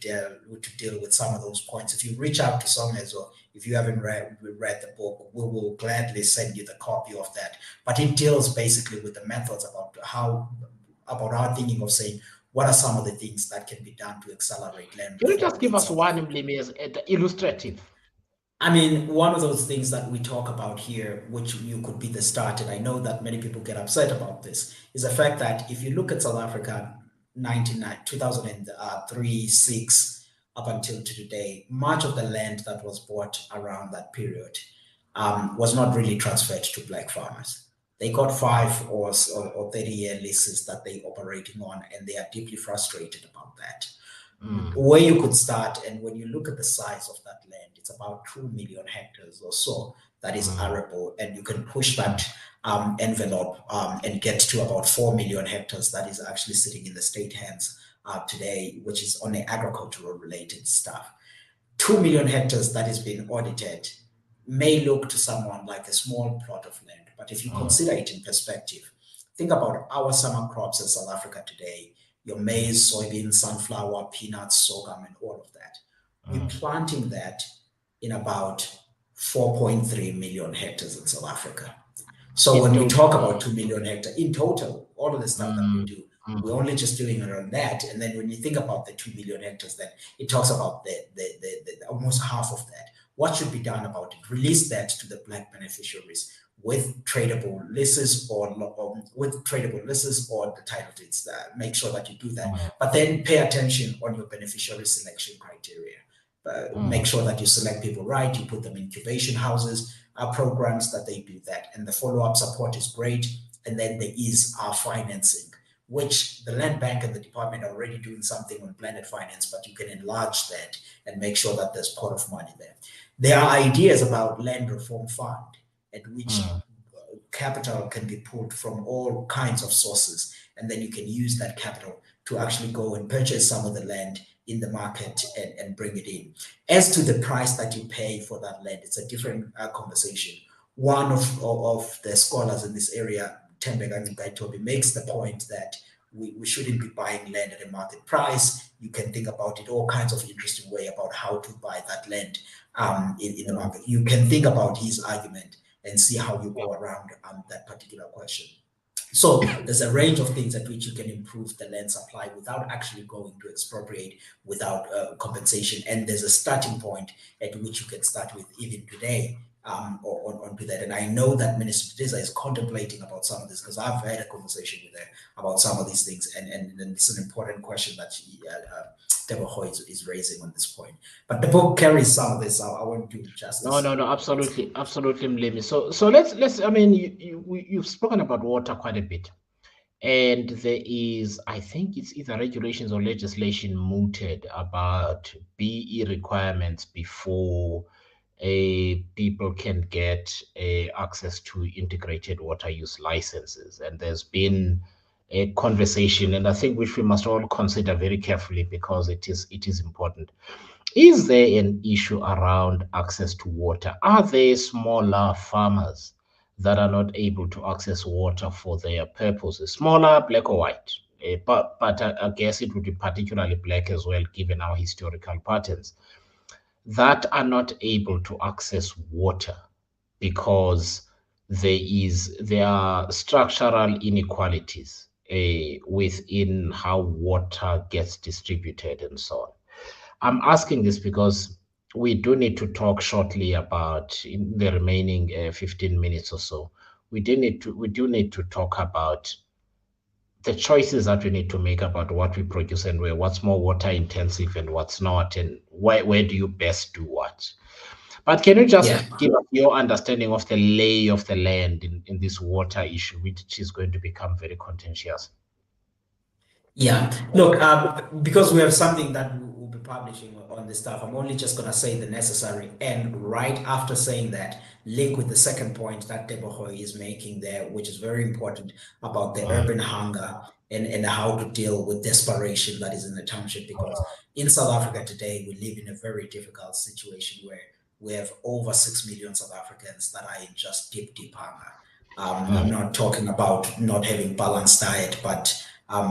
deal with some of those points. If you reach out to Songes, or if you haven't read the book, we will gladly send you the copy of that. But it deals basically with the methods about our thinking of saying what are some of the things that can be done to accelerate land
Can you
reform
just give
in
us
South
one
Africa.
as illustrative?
I mean, one of those things that we talk about here, which you could be the start, and I know that many people get upset about this, is the fact that if you look at South Africa 2003, 6, up until today, much of the land that was bought around that period was not really transferred to Black farmers. They got 5 or 30-year leases that they're operating on, and they are deeply frustrated about that. Where you could start, and when you look at the size of that land, it's about 2 million hectares or so that is arable, and you can push that envelope and get to about 4 million hectares that is actually sitting in the state hands today, which is on the agricultural related stuff. 2 million hectares that is being audited may look to someone like a small plot of land, but if you consider it in perspective, think about our summer crops in South Africa today: your maize, soybean, sunflower, peanuts, sorghum, and all of that. We're planting that in about 4.3 million hectares in South Africa. So when we talk about 2 million hectares in total, all of the stuff that we do, we're only just doing it on that. And then when you think about the 2 million hectares, then it talks about the almost half of that. What should be done about it? Release that to the black beneficiaries with tradable leases or the title deeds. Make sure that you do that, but then pay attention on your beneficiary selection criteria. Make sure that you select people right. You put them in incubation houses, programs that they do that, and the follow-up support is great. And then there is our financing, which the Land Bank and the department are already doing something on blended finance, but you can enlarge that and make sure that there's pot of money there. There are ideas about land reform fund, at which capital can be pulled from all kinds of sources, and then you can use that capital to actually go and purchase some of the land in the market and bring it in. As to the price that you pay for that land, it's a different conversation. One of the scholars in this area, Tembeka Ngaitobi, makes the point that we shouldn't be buying land at a market price. You can think about it all kinds of interesting way about how to buy that land in the market. You can think about his argument and see how you go around that particular question. So there's a range of things at which you can improve the land supply without actually going to expropriate, without compensation. And there's a starting point at which you can start with even today onto that. And I know that Minister Tedeza is contemplating about some of this, because I've had a conversation with her about some of these things, and it's an important question that Teboho is raising on this point. But the book carries some of this. I won't do justice.
No, absolutely, Mlemi. So let's. I mean, you've spoken about water quite a bit, and there is, I think it's either regulations or legislation mooted about BE requirements before people can get access to integrated water use licenses. And there's been a conversation, and I think which we must all consider very carefully, because it is important. Is there an issue around access to water? Are there smaller farmers that are not able to access water for their purposes? Smaller, black or white? But I guess it would be particularly black as well, given our historical patterns, that are not able to access water because there are structural inequalities within how water gets distributed and so on. I'm asking this because we do need to talk shortly about, in the remaining 15 minutes or so, we do need to talk about the choices that we need to make about what we produce and what's more water intensive and what's not, and where do you best do what. But can you just give us your understanding of the lay of the land in this water issue, which is going to become very contentious?
Yeah, look, because we have something that we'll be publishing on this stuff, I'm only just going to say the necessary. And right after saying that, link with the second point that Teboho is making there, which is very important, about the urban hunger and how to deal with desperation that is in the township. Because in South Africa today, we live in a very difficult situation where we have over 6 million South Africans that are in just deep hunger. I'm not talking about not having balanced diet, but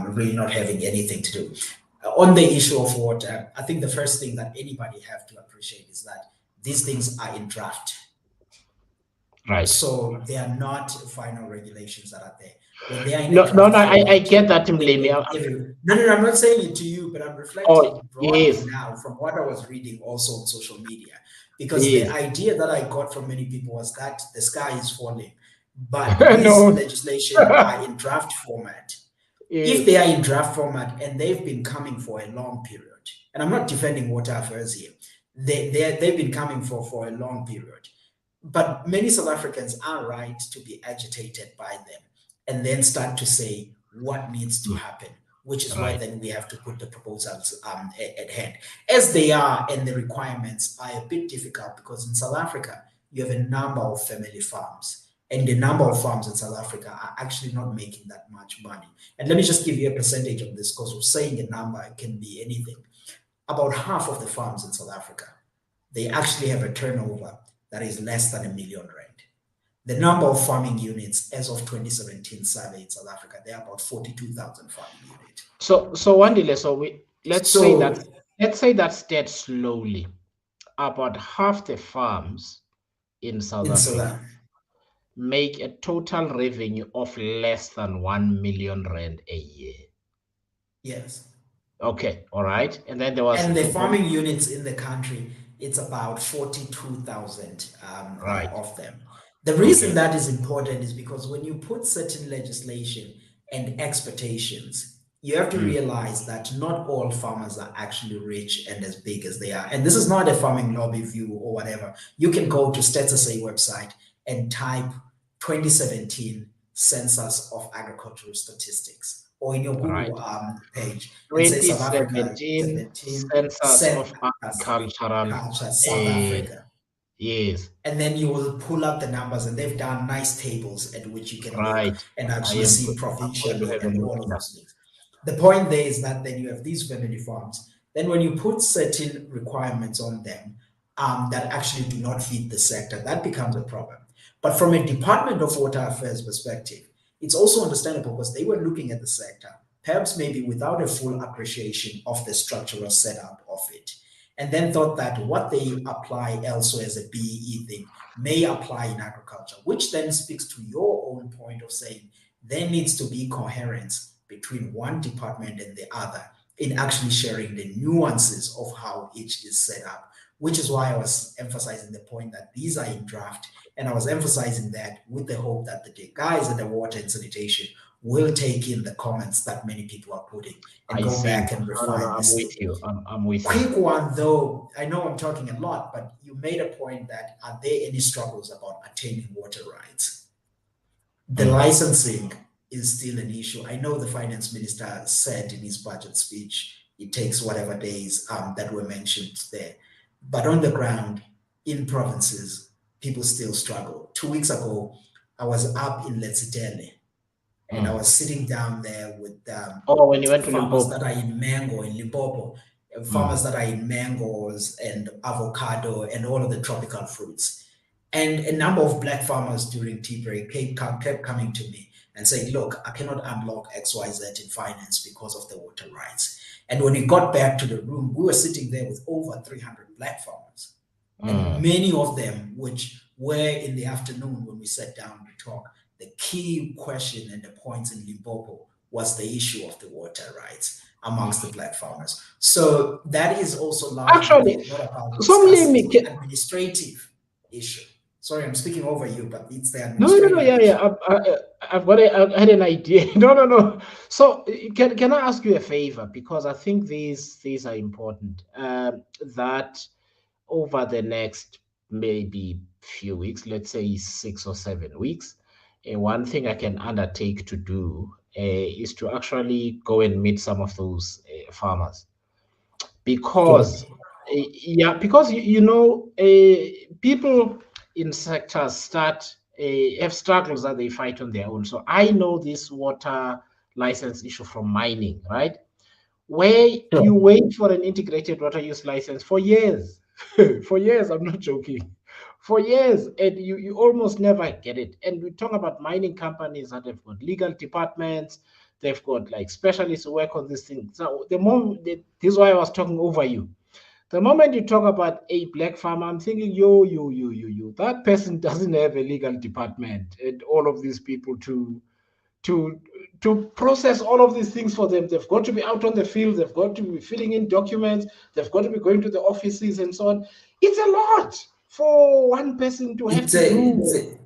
really not having anything to do. On the issue of water, I think the first thing that anybody have to appreciate is that these things are in draft.
Right.
So they are not final regulations that are there. When they are in
I get that, Mlemi.
No, I'm not saying it to you, but I'm reflecting broadly now from what I was reading also on social media. Because the idea that I got from many people was that the sky is falling. But these legislation are in draft format. If they are in draft format and they've been coming for a long period, and I'm not defending water affairs here, they've been coming for a long period. But many South Africans are right to be agitated by them and then start to say what needs to
Mm,
happen, which is why
right.
then we have to put the proposals at hand. As they are, and the requirements are a bit difficult because in South Africa, you have a number of family farms. And the number of farms in South Africa are actually not making that much money. And let me just give you a percentage of this because we're saying a number, it can be anything. About half of the farms in South Africa, they actually have a turnover that is less than R1 million. The number of farming units as of 2017 survey in South Africa, there are about 42,000 farming units.
So Wandile, so we
So
let's say that state slowly. About half the farms in South
in South
Africa
Africa,
make a total revenue of less than 1 million rand a year.
yes.
Okay, all right. And then there was
And the farming units in the country, it's about 42,000
right.
of them. The reason
Okay,
that is important is because when you put certain legislation and expectations, you have to
mm,
realize that not all farmers are actually rich and as big as they are. And this is not a farming lobby view or whatever. You can go to StatusA website and type 2017 Census of Agricultural Statistics or in your Google
right.
page and say South Africa
2017
17
Census of
Census
Agricultural.
Culture South
Uh,
Africa.
yes,
And then you will pull up the numbers, and they've done nice tables at which you can look
right.
and
I
actually
am.
see
I'm going to
provincially
have a
and
look
all of
here.
those things. The point there is that then you have these family farms. Then, when you put certain requirements on them that actually do not feed the sector, that becomes a problem. But from a Department of Water Affairs perspective, it's also understandable because they were looking at the sector, perhaps maybe without a full appreciation of the structural setup of it, and then thought that what they apply elsewhere as a BEE thing may apply in agriculture, which then speaks to your own point of saying there needs to be coherence between one department and the other in actually sharing the nuances of how each is set up, which is why I was emphasizing the point that these are in draft. And I was emphasizing that with the hope that the guys at the water and sanitation will take in the comments that many people are putting and
I
go
see.
back and
No, no, no.
refine
I'm
this
with
thing.
you. I'm with you.
Quick one though, I know I'm talking a lot, but you made a point that are there any struggles about attaining water rights? The
Mm,
licensing is still an issue. I know the finance minister said in his budget speech it takes whatever days that were mentioned there. But on the ground, in provinces, people still struggle. 2 weeks ago, I was up in Letsitele and I
mm.
was sitting down there with
Oh, when you went to
farmers
Limpopo.
that are in mango in Limpopo,
Mm,
farmers that are in mangoes and avocado and all of the tropical fruits. And a number of black farmers during tea break kept coming to me and saying, look, I cannot unlock XYZ in finance because of the water rights. And when we got back to the room, we were sitting there with over 300 black farmers. And
mm.
many of them, which were in the afternoon when we sat down to talk, the key question and the points in Limpopo was the issue of the water rights amongst the black farmers. So that is also largely
Actually,
not about
some
discussing
limit.
the administrative issue. Sorry, I'm speaking over you, but it's the
No, no, no.
administrative
Yeah,
issue.
yeah. I've got. I had an idea. No, no, no. So, can I ask you a favor? Because I think these are important. That over the next maybe few weeks, let's say 6 or 7 weeks, one thing I can undertake to do is to actually go and meet some of those farmers
Sure.
because yeah, because people in sectors start have struggles that they fight on their own. So I know this water license issue from mining, right, where you
Sure.
wait for an integrated water use license for years. For years, I'm not joking, for years, and you almost never get it. And we talk about mining companies that have got legal departments, they've got like specialists who work on this thing. So the moment this is why I was talking over you. The moment you talk about a black farmer, I'm thinking, that person doesn't have a legal department and all of these people to to process all of these things for them. They've got to be out on the field, they've got to be filling in documents, they've got to be going to the offices and so on. It's a lot for one person to have
It's
to
a,
do.
it's a,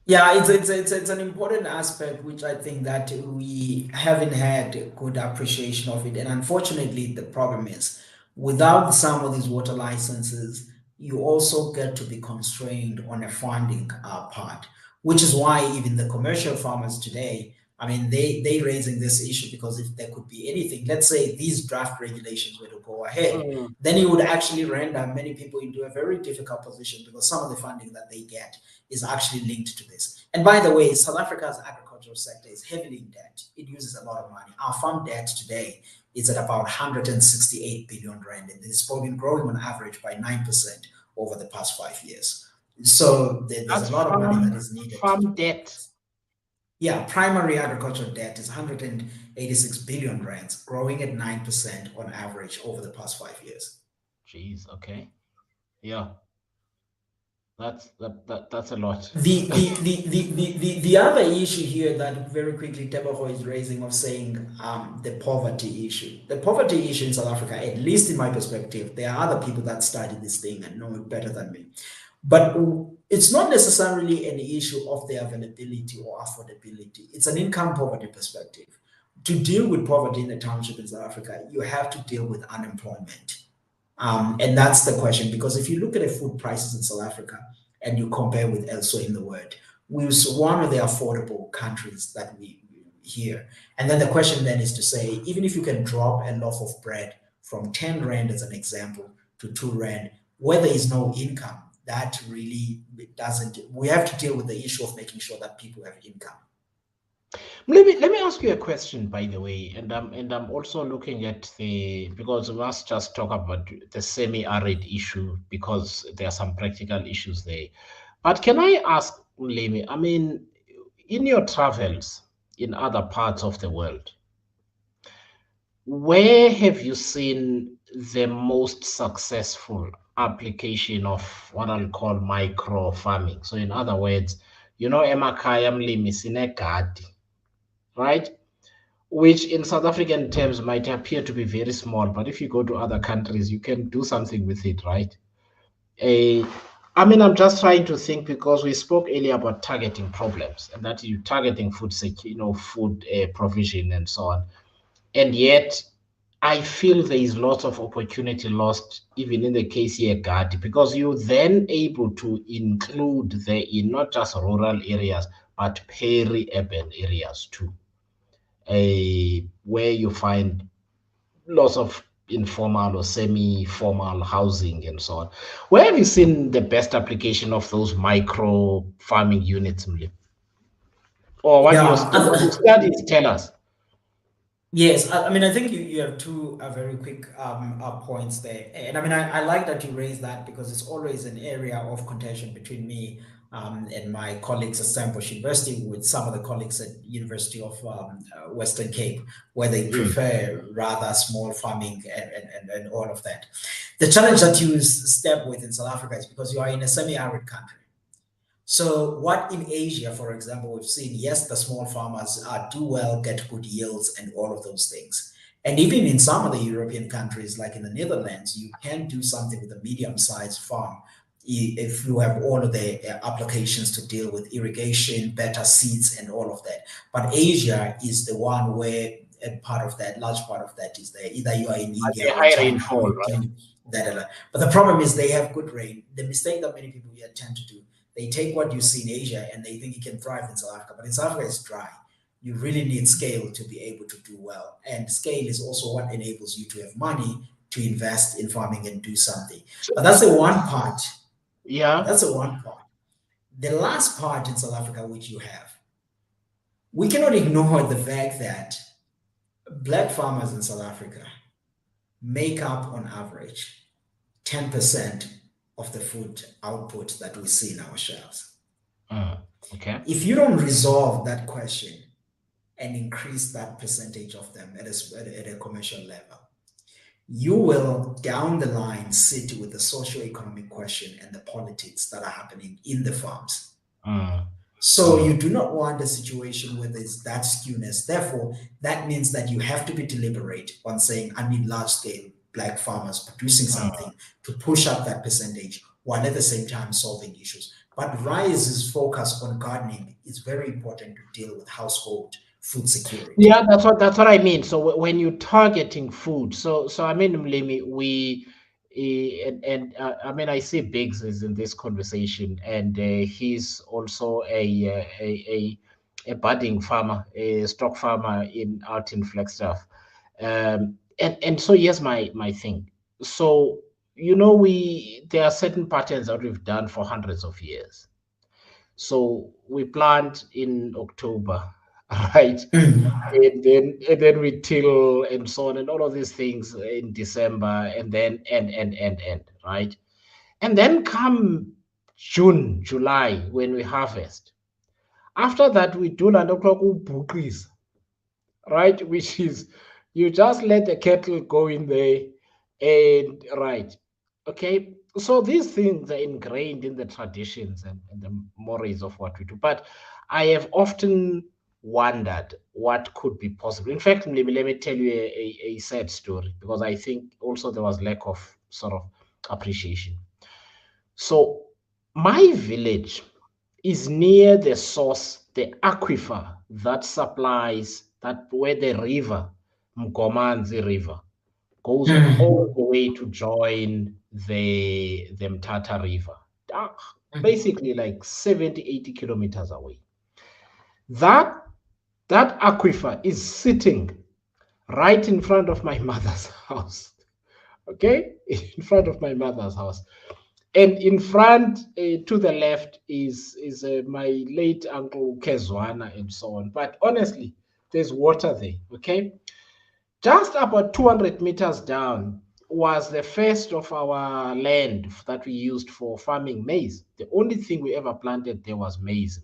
Yeah, it's an important aspect which I think that we haven't had a good appreciation of it. And unfortunately, the problem is without some of these water licenses, you also get to be constrained on a funding part, which is why even the commercial farmers today, I mean, they raising this issue because if there could be anything, let's say these draft regulations were to go ahead,
Mm,
then it would actually render many people into a very difficult position because some of the funding that they get is actually linked to this. And by the way, South Africa's agricultural sector is heavily in debt. It uses a lot of money. Our farm debt today is at about 168 billion rand, and it's been growing on average by 9% over the past 5 years. So there's
that's
a lot of money that
farm
is needed to
farm
be able
debt.
to. Yeah, primary agricultural debt is 186 billion rands, growing at 9% on average over the past 5 years.
Jeez, okay. Yeah, that's a lot.
The other issue here that very quickly Teboho is raising of saying the poverty issue. The poverty issue in South Africa, at least in my perspective, there are other people that study this thing and know it better than me. But it's not necessarily an issue of the availability or affordability. It's an income poverty perspective. To deal with poverty in the township in South Africa, you have to deal with unemployment. And that's the question, because if you look at the food prices in South Africa and you compare with elsewhere in the world, we're one of the affordable countries that we here. And then the question then is to say, even if you can drop a loaf of bread from 10 Rand as an example to 2 Rand, where there is no income, that really doesn't, we have to deal with the issue of making sure that people have income.
Let me ask you a question, by the way, and I'm also looking at the, because we must just talk about the semi-arid issue because there are some practical issues there. But can I ask Lemi, I mean, in your travels in other parts of the world, where have you seen the most successful application of what I'll call micro farming? So in other words, emakhaya mlimi sinegadi, right? Which in South African terms might appear to be very small, but if you go to other countries, you can do something with it, right? A, I mean, I'm just trying to think because we spoke earlier about targeting problems and that you targeting food, food provision and so on, and yet I feel there is lots of opportunity lost even in the case here, Gadi, because you're then able to include there in not just rural areas but peri-urban areas too, where you find lots of informal or semi-formal housing and so on. Where have you seen the best application of those micro farming units, Mli? Or
Yeah,
what your studies tell us?
yes, I mean, I think you have two very quick points there. And I mean, I like that you raised that because it's always an area of contention between me and my colleagues at Stellenbosch University with some of the colleagues at University of Western Cape, where they
Mm,
prefer rather small farming and all of that. The challenge that you step with in South Africa is because you are in a semi-arid country. So, what in Asia, for example, we've seen, yes, the small farmers do well, get good yields, and all of those things. And even in some of the European countries, like in the Netherlands, you can do something with a medium sized farm if you have all of the applications to deal with irrigation, better seeds, and all of that. But Asia is the one where a part of that, large part of that is there. Either you are in
I
India
say
or in
high
China or
rainfall,
you
right?
do that. But the problem is they have good rain. The mistake that many people here tend to do, they take what you see in Asia and they think it can thrive in South Africa, but in South Africa it's dry. You really need scale to be able to do well. And scale is also what enables you to have money to invest in farming and do something.
So,
But that's the one part.
yeah.
That's the one part. The last part in South Africa, which you have, we cannot ignore the fact that black farmers in South Africa make up on average 10% of the food output that we see in our shelves.
Mm, okay.
If you don't resolve that question and increase that percentage of them at a commercial level, you will down the line sit with the socio-economic question and the politics that are happening in the farms.
Mm,
So
mm,
you do not want a situation where there's that skewness. Therefore, that means that you have to be deliberate on saying, I need large scale black farmers producing
mm.
something to push up that percentage while at the same time solving issues. But Rise's focus on gardening is very important to deal with household food security.
Yeah, that's what I mean. So when you're targeting food, so I mean, Mlimi, we I mean, I see Biggs is in this conversation, and he's also a budding farmer, a stock farmer in out in Flagstaff. And so here's my thing. So we there are certain patterns that we've done for hundreds of years. So we plant in October, right? And then we till and so on and all of these things in December, and then end, right? And then come June, July, when we harvest. After that, we do bukis, right? Which is you just let the kettle go in there, and right. Okay. So these things are ingrained in the traditions and the mores of what we do. But I have often wondered what could be possible. In fact, let me tell you a sad story, because I think also there was lack of sort of appreciation. So my village is near the source, the aquifer that supplies that where the river, Mgomanzi River, goes all the way to join the Mtata River. Ah, Basically like 70, 80 kilometers away. That that aquifer is sitting right in front of my mother's house. Okay? In front of my mother's house. And in front, to the left, is my late uncle Kezwana and so on. But honestly, there's water there. Okay, just about 200 meters down was the first of our land that we used for farming maize. The only thing we ever planted there was maize.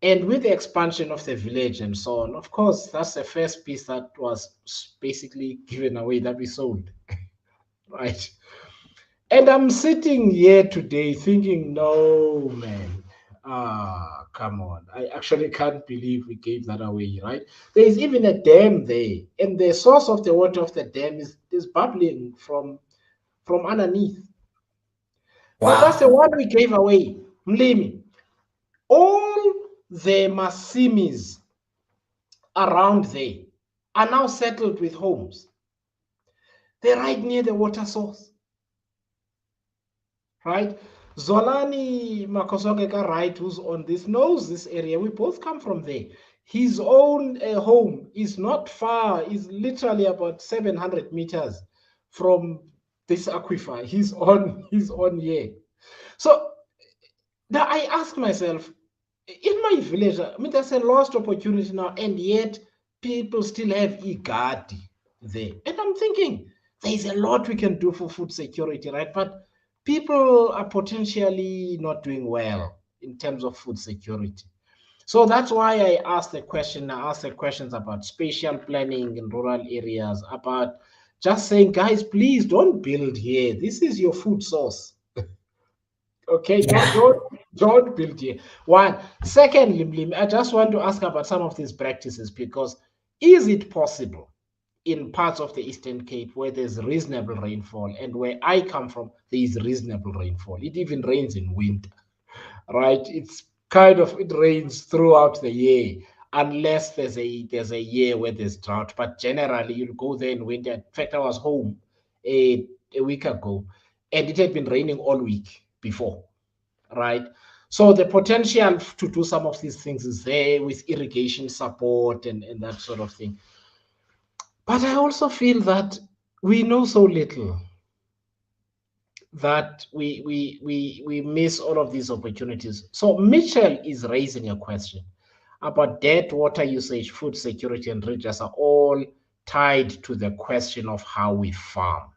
And with the expansion of the village and so on, of course, that's the first piece that was basically given away that we sold, right? And I'm sitting here today thinking, no, man. Come on. I actually can't believe we gave that away, right? There is even a dam there, and the source of the water of the dam is bubbling from underneath. But that's the
Wow.
one we gave away. Mlimi. All the Masimis around there are now settled with homes. They're right near the water source, right? Zolani Makosogeka, right, who's on this, knows this area. We both come from there. His own home is not far, is literally about 700 meters from this aquifer. He's on here. So now I ask myself, in my village, I mean, there's a lost opportunity now, and yet people still have igadi there. And I'm thinking, there's a lot we can do for food security, right? But people are potentially not doing well in terms of food security. So that's why I asked the question. I asked the questions about spatial planning in rural areas, about just saying, guys, please don't build here. This is your food source. Okay, don't
Yeah.
don't don't build here. One. Secondly, I just want to ask about some of these practices, because is it possible in parts of the Eastern Cape where there's reasonable rainfall, and where I come from, there is reasonable rainfall. It even rains in winter, right? It rains throughout the year, unless there's a year where there's drought. But generally, you'll go there in winter. In fact, I was home a week ago, and it had been raining all week before, right? So the potential to do some of these things is there with irrigation support and that sort of thing. But I also feel that we know so little that we miss all of these opportunities. So Mitchell is raising a question about debt, water usage, food security, and redress are all tied to the question of how we farm.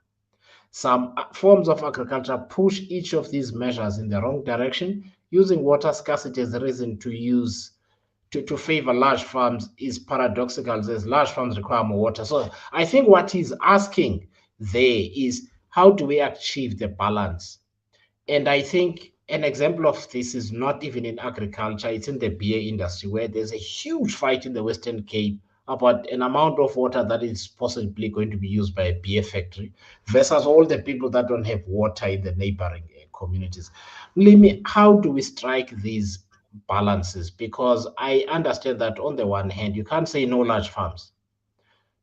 Some forms of agriculture push each of these measures in the wrong direction. Using water scarcity as a reason to favor large farms is paradoxical, as large farms require more water. So I think what he's asking there is, how do we achieve the balance? And I think an example of this is not even in agriculture, it's in the beer industry, where there's a huge fight in the Western Cape about an amount of water that is possibly going to be used by a beer factory versus all the people that don't have water in the neighboring communities. Limi, how do we strike these balances? Because I understand that on the one hand, you can't say no large farms,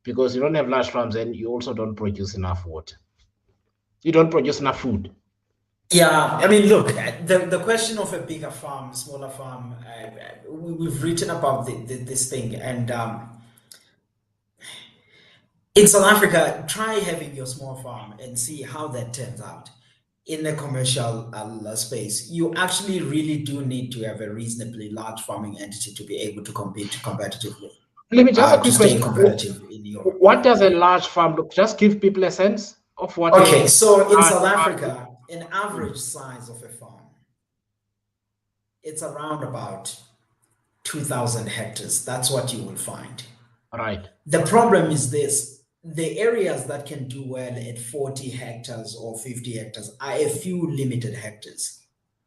because you don't have large farms and you also don't produce enough water. You don't produce enough food.
Yeah, I mean, look, the question of a bigger farm, smaller farm, we've written about this thing, and in South Africa, try having your small farm and see how that turns out in the commercial space. You actually really do need to have a reasonably large farming entity to be able to compete competitively,
Let me just a
to
quick
stay
question.
competitive in Europe.
What does a large farm look? Just give people a sense of what
Okay,
a
so in
large
South
farm
Africa, an
is.
average size of a farm, it's around about 2,000 hectares. That's what you will find.
Right.
The problem is this: the areas that can do well at 40 hectares or 50 hectares are a few limited hectares,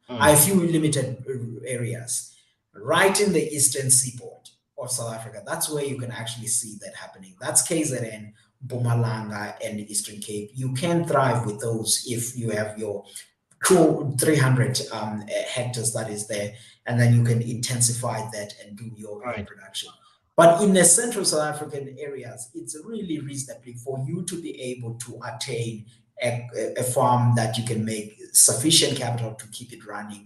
are a
Mm.
few limited areas right in the eastern seaboard of South Africa. That's where you can actually see that happening. That's KZN, Mpumalanga, and the Eastern Cape. You can thrive with those if you have your 300 hectares that is there, and then you can intensify that and do your
Right.
production. But in the central South African areas, it's really reasonably for you to be able to attain a farm that you can make sufficient capital to keep it running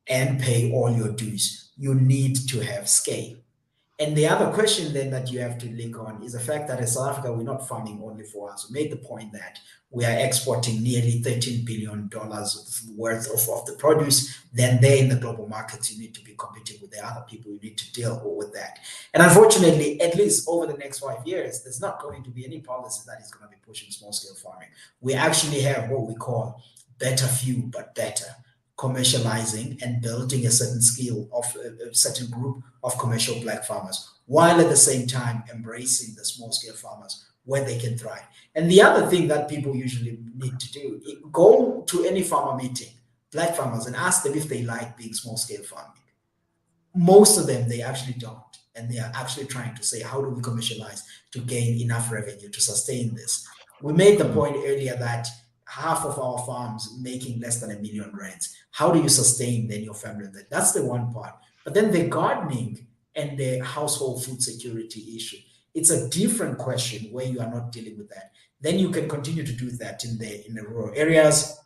and pay all your dues. You need to have scale. And the other question then that you have to link on is the fact that in South Africa, we're not farming only for us. We made the point that we are exporting nearly $13 billion worth of the produce. Then there in the global markets, you need to be competing with the other people. You need to deal with that. And unfortunately, at least over the next 5 years, there's not going to be any policy that is going to be pushing small scale farming. We actually have what we call better few, but better commercializing and building a certain skill of a certain group of commercial black farmers, while at the same time embracing the small scale farmers where they can thrive. And the other thing that people usually need to do, go to any farmer meeting, black farmers, and ask them if they like being small scale farming. Most of them, they actually don't. And they are actually trying to say, how do we commercialize to gain enough revenue to sustain this? We made the
Mm.
point earlier that half of our farms making less than R1 million. How do you sustain then your family? That's the one part. But then the gardening and the household food security issue, it's a different question where you are not dealing with that. Then you can continue to do that in the rural areas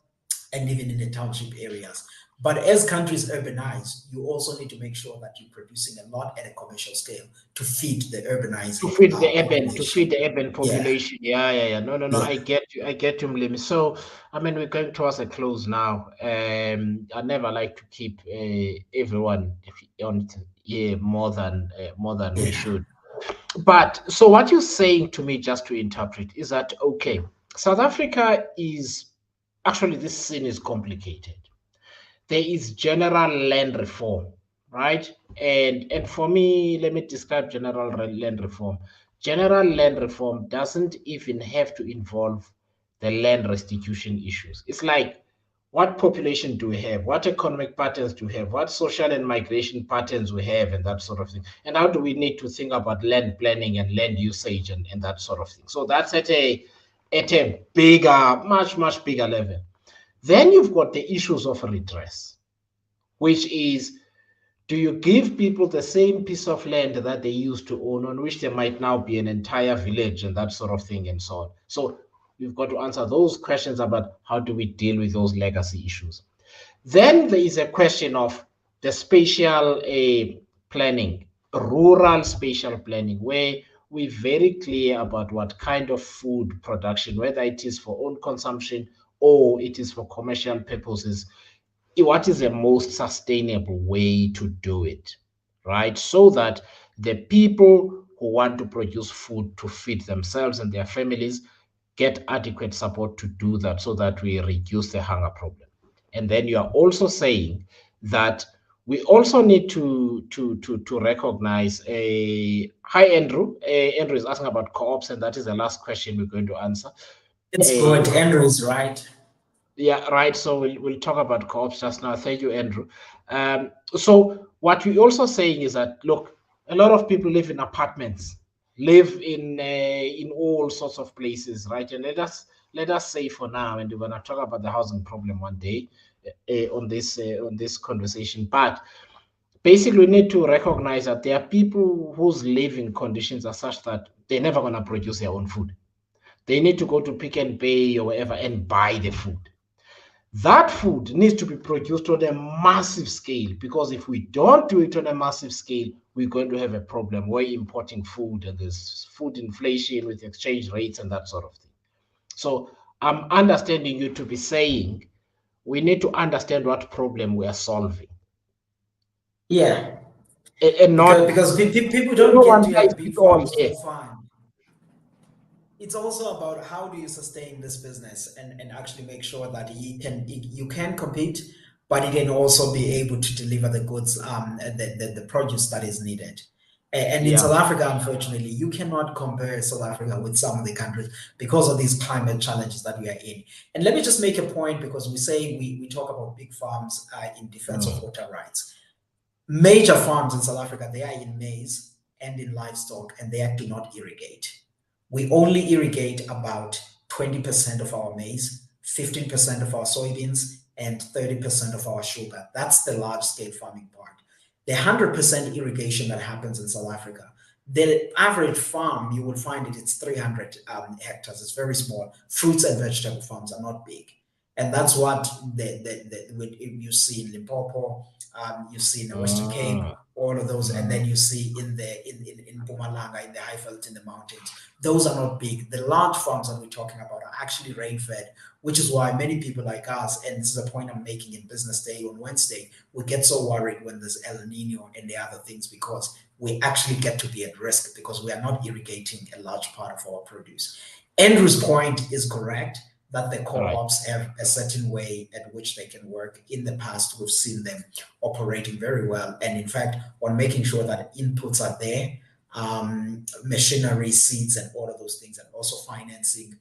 and even in the township areas. But as countries urbanize, you also need to make sure that you're producing a lot at a commercial scale to feed the urbanizing
To
population.
feed the urban
Yeah,
population. Yeah, yeah, yeah. No, no, no.
yeah,
I get you. I get you, Mlimi. So, I mean, we're going towards a close now. I never like to keep everyone on here more than we
yeah.
should. But so what you're saying to me, just to interpret, is that okay? South Africa is actually, this scene is complicated. There is general land reform, right? And for me, let me describe land reform. General land reform doesn't even have to involve the land restitution issues. It's like, what population do we have? What economic patterns do we have? What social and migration patterns we have, and that sort of thing. And how do we need to think about land planning and land usage and that sort of thing? So that's at a bigger, much bigger level. Then you've got the issues of redress, which is, do you give people the same piece of land that they used to own, on which there might now be an entire village and that sort of thing, and so on? So we've got to answer those questions about how do we deal with those legacy issues. Then there is a question of the spatial planning, rural spatial planning, where we're very clear about what kind of food production, whether it is for own consumption or it is for commercial purposes, what is the most sustainable way to do it, right? So that the people who want to produce food to feed themselves and their families get adequate support to do that, so that we reduce the hunger problem. And then you are also saying that we also need to recognize a hi Andrew. Andrew is asking about co-ops, and that is the last question we're going to answer.
It's
Uh,
good. Andrew is right.
yeah, right. So we'll talk about co-ops just now. Thank you, Andrew. So what we're also saying is that, look, a lot of people live in apartments, live in all sorts of places, right? And let us say for now, and we're gonna talk about the housing problem one day on this conversation. But basically, we need to recognize that there are people whose living conditions are such that they're never gonna produce their own food. They need to go to Pick and Pay or wherever and buy the food. That food needs to be produced on a massive scale, because if we don't do it on a massive scale, we're going to have a problem. We're importing food and there's food inflation with exchange rates and that sort of thing. So I'm understanding you to be saying we need to understand what problem we are solving,
Yeah,
and not
people don't
no
get
one
to
size
have big
fit all
farms
here.
for fun. It's also about how do you sustain this business and actually make sure that you can compete, but you can also be able to deliver the goods, the produce that is needed. And in
Yeah,
South Africa, unfortunately, you cannot compare South Africa with some of the countries because of these climate challenges that we are in. And let me just make a point, because we talk about big farms in defense of
mm.
water rights. Major farms in South Africa, they are in maize and in livestock, and they do not irrigate. We only irrigate about 20% of our maize, 15% of our soybeans, and 30% of our sugar. That's the large scale farming part. The 100% irrigation that happens in South Africa, the average farm, you will find it's 300 hectares. It's very small. Fruits and vegetable farms are not big. And that's what you see in Limpopo, you see in the Western Cape,
Mm.
all of those, and then
Mm.
you see in Mpumalanga, in the high veld, in the mountains. Those are not big. The large farms that we're talking about are actually rain fed, which is why many people like us, and this is a point I'm making in Business Day on Wednesday, we get so worried when there's El Nino and the other things, because we actually get to be at risk because we are not irrigating a large part of our produce. Andrew's point is correct that the
Right.
co-ops have a certain way at which they can work. In the past, we've seen them operating very well. And in fact, on making sure that inputs are there, machinery, seeds, and all of those things, and also financing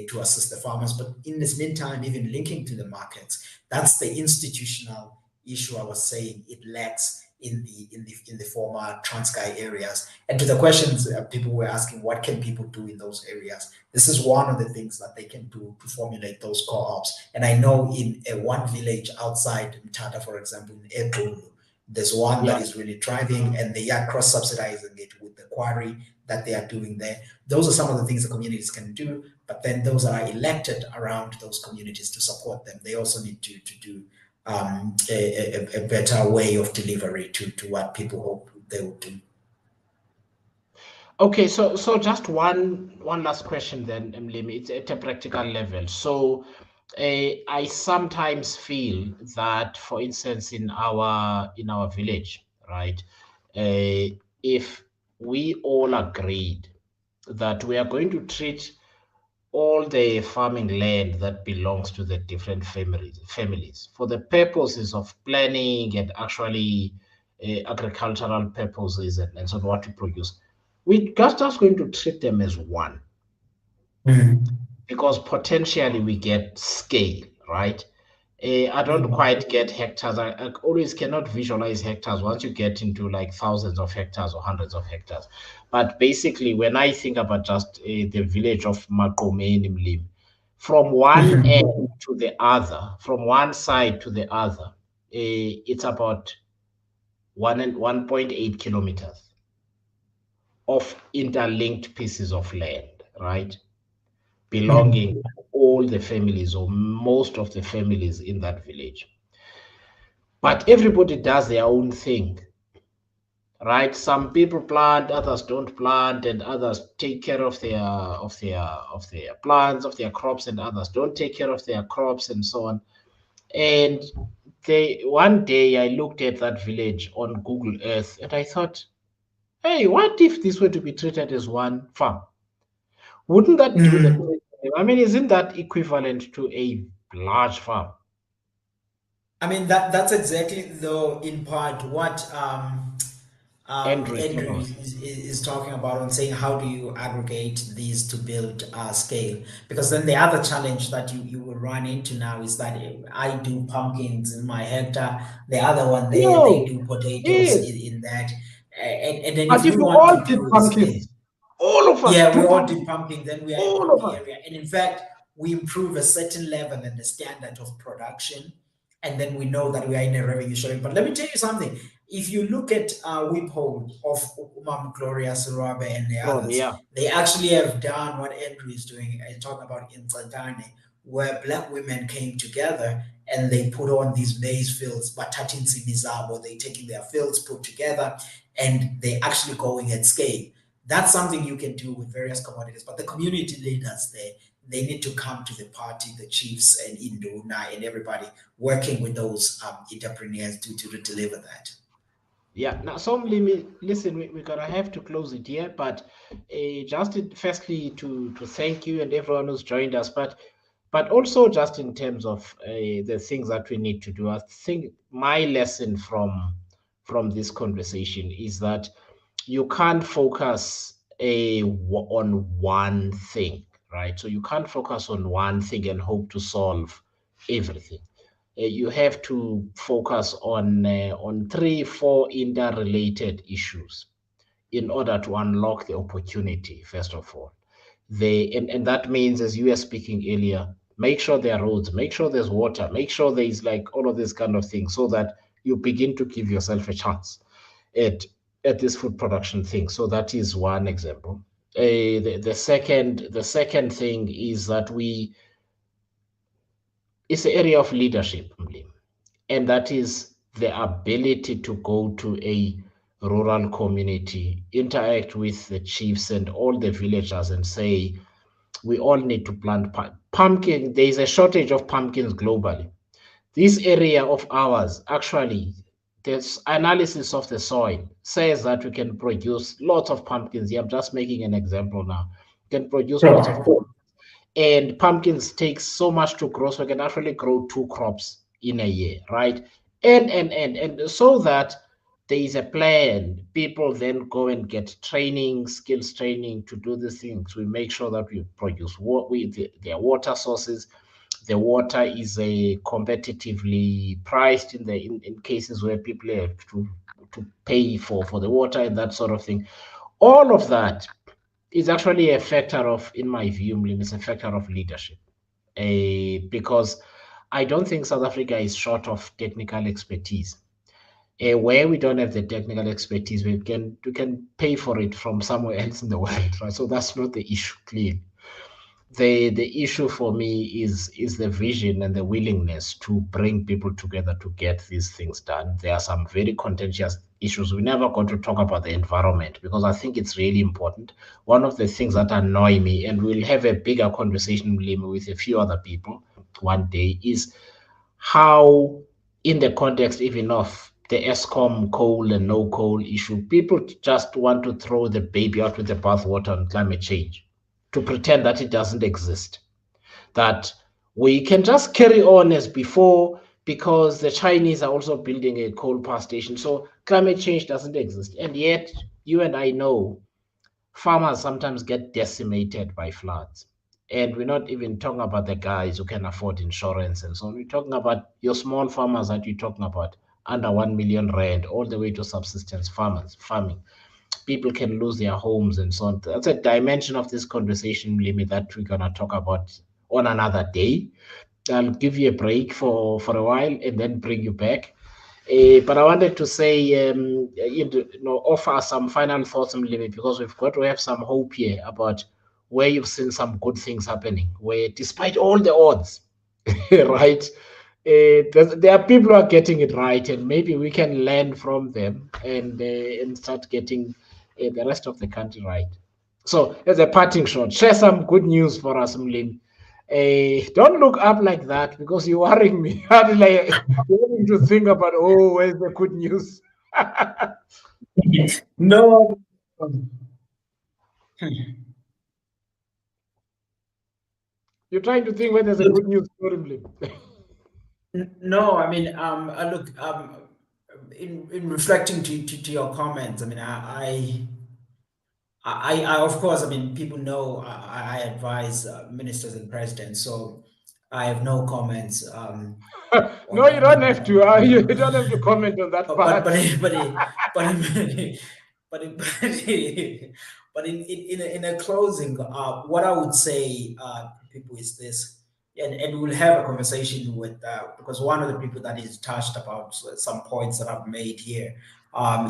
to assist the farmers. But in this meantime, even linking to the markets, that's the institutional issue I was saying it lacks in the former Transkei areas. And to the questions people were asking, what can people do in those areas? This is one of the things that they can do to formulate those co-ops. And I know in one village outside Mthatha, for example, in Equlu, there's one that
Yeah.
is really thriving, and they are cross-subsidizing it with the quarry that they are doing there. Those are some of the things the communities can do, but then those that are elected around those communities to support them, they also need to do a better way of delivery to what people hope they will do.
Okay, so just one last question then, Mlimi. It's at a practical level. So I sometimes feel that, for instance, in our village, right? If we all agreed that we are going to treat all the farming land that belongs to the different families for the purposes of planning and actually agricultural purposes, and so on, what to produce, we just going to treat them as one,
Mm.
because potentially we get scale, right? I don't
Mm.
quite get hectares. I always cannot visualize hectares once you get into like thousands of hectares or hundreds of hectares. But basically, when I think about just the village of Maqomeni Mlim, from one
Mhm.
end to the other, from one side to the other, it's about 1.8 kilometers of interlinked pieces of land, right? Belonging
Mhm.
to all the families or most of the families in that village. But everybody does their own thing, right? Some people plant, others don't plant, and others take care of their plants, of their crops, and others don't take care of their crops, and so on. And they one day I looked at that village on Google Earth and I thought, hey, what if this were to be treated as one farm? Wouldn't that do the
Mhm.
trick? I mean, isn't that equivalent to a large farm?
I mean that's exactly though in part what
Andrew is talking
Andrew
about.
is talking about on saying how do you aggregate these to build scale? Because then the other challenge that you will run into now is that if I do pumpkins in my hectare, the other one there they
No,
do potatoes
yes.
in that, and then
But
if
if
you
you
want to
all did
build scale,
pumpkins, all of us
yeah, we
do
all did
pumpkins,
pumping, then we are a
all of
growing
us.
area. And in fact, we improve a certain level and the standard of production. and then we know that we are in a revenue sharing. But let me tell you something. If you look at Whiphold of Umam Gloria Surabe and the
From
others,
yeah.
they actually have done what Andrew is doing and talking about in Tzadane, where black women came together and they put on these maize fields, batatin simizabo, they taking their fields put together and they actually going at scale. That's something you can do with various commodities, but the community leaders there, they need to come to the party, the chiefs and Induna and everybody working with those entrepreneurs to deliver that.
Yeah, now some limit. Listen, we're gonna have to close it here, but firstly to thank you and everyone who's joined us, but also just in terms of the things that we need to do. I think my lesson from this conversation is that you can't focus on one thing, right? So you can't focus on one thing and hope to solve everything. You have to focus on three, four interrelated issues in order to unlock the opportunity. First of all, and that means, as you were speaking earlier, make sure there are roads, make sure there's water, make sure there is like all of this kind of thing, so that you begin to give yourself a chance at at this food production thing. So that is one example. The second thing is that we it's the area of leadership, and that is the ability to go to a rural community, interact with the chiefs and all the villagers, and say, we all need to plant pumpkin. There is a shortage of pumpkins globally. This area of ours, actually, this analysis of the soil says that we can produce lots of pumpkins. Yeah, I'm just making an example now. We can produce lots of,
Sure.
and pumpkins takes so much to grow, so we can actually grow two crops in a year, right? And so that there is a plan. People then go and get training, skills training to do these things. We make sure that we produce what their water sources. The water is competitively priced in cases where people have to pay for the water and that sort of thing. All of that is actually a factor of, in my view, Mlin, it's a factor of leadership. Because I don't think South Africa is short of technical expertise. Where we don't have the technical expertise, we can pay for it from somewhere else in the world, right? So that's not the issue, clearly. The issue for me is the vision and the willingness to bring people together to get these things done. There are some very contentious issues. We never got to talk about the environment because I think it's really important. One of the things that annoy me, and we'll have a bigger conversation with a few other people one day, is how, in the context even of the ESCOM coal and no coal issue, people just want to throw the baby out with the bathwater on climate change, to pretend that it doesn't exist, that we can just carry on as before because the Chinese are also building a coal power station. So climate change doesn't exist. And yet, you and I know farmers sometimes get decimated by floods. And we're not even talking about the guys who can afford insurance and so on. We're talking about your small farmers that you're talking about, under 1 million rand, all the way to subsistence farming. People can lose their homes and so on. That's a dimension of this conversation limit that we're gonna talk about on another day. I'll give you a break for a while and then bring you back. But I wanted to say, offer some final thoughts on limit, because we've got to have some hope here about where you've seen some good things happening, where despite all the odds, right? There are people who are getting it right, and maybe we can learn from them and start getting the rest of the country right. So, as a parting shot, share some good news for us, Mlin. Don't look up like that because you're worrying me. I'm like beginning to think about, oh, where's the good news?
No.
You're trying to think where there's a good news story, Mlin.
No, I mean, look, in reflecting to your comments, I mean, of course, I mean, people know I advise ministers and presidents, so I have no comments
No, you don't have to. You
on
don't have to comment on that
but but
part.
but but in a closing, what I would say, people, is this. and we'll have a conversation with because one of the people that is touched about some points that I've made here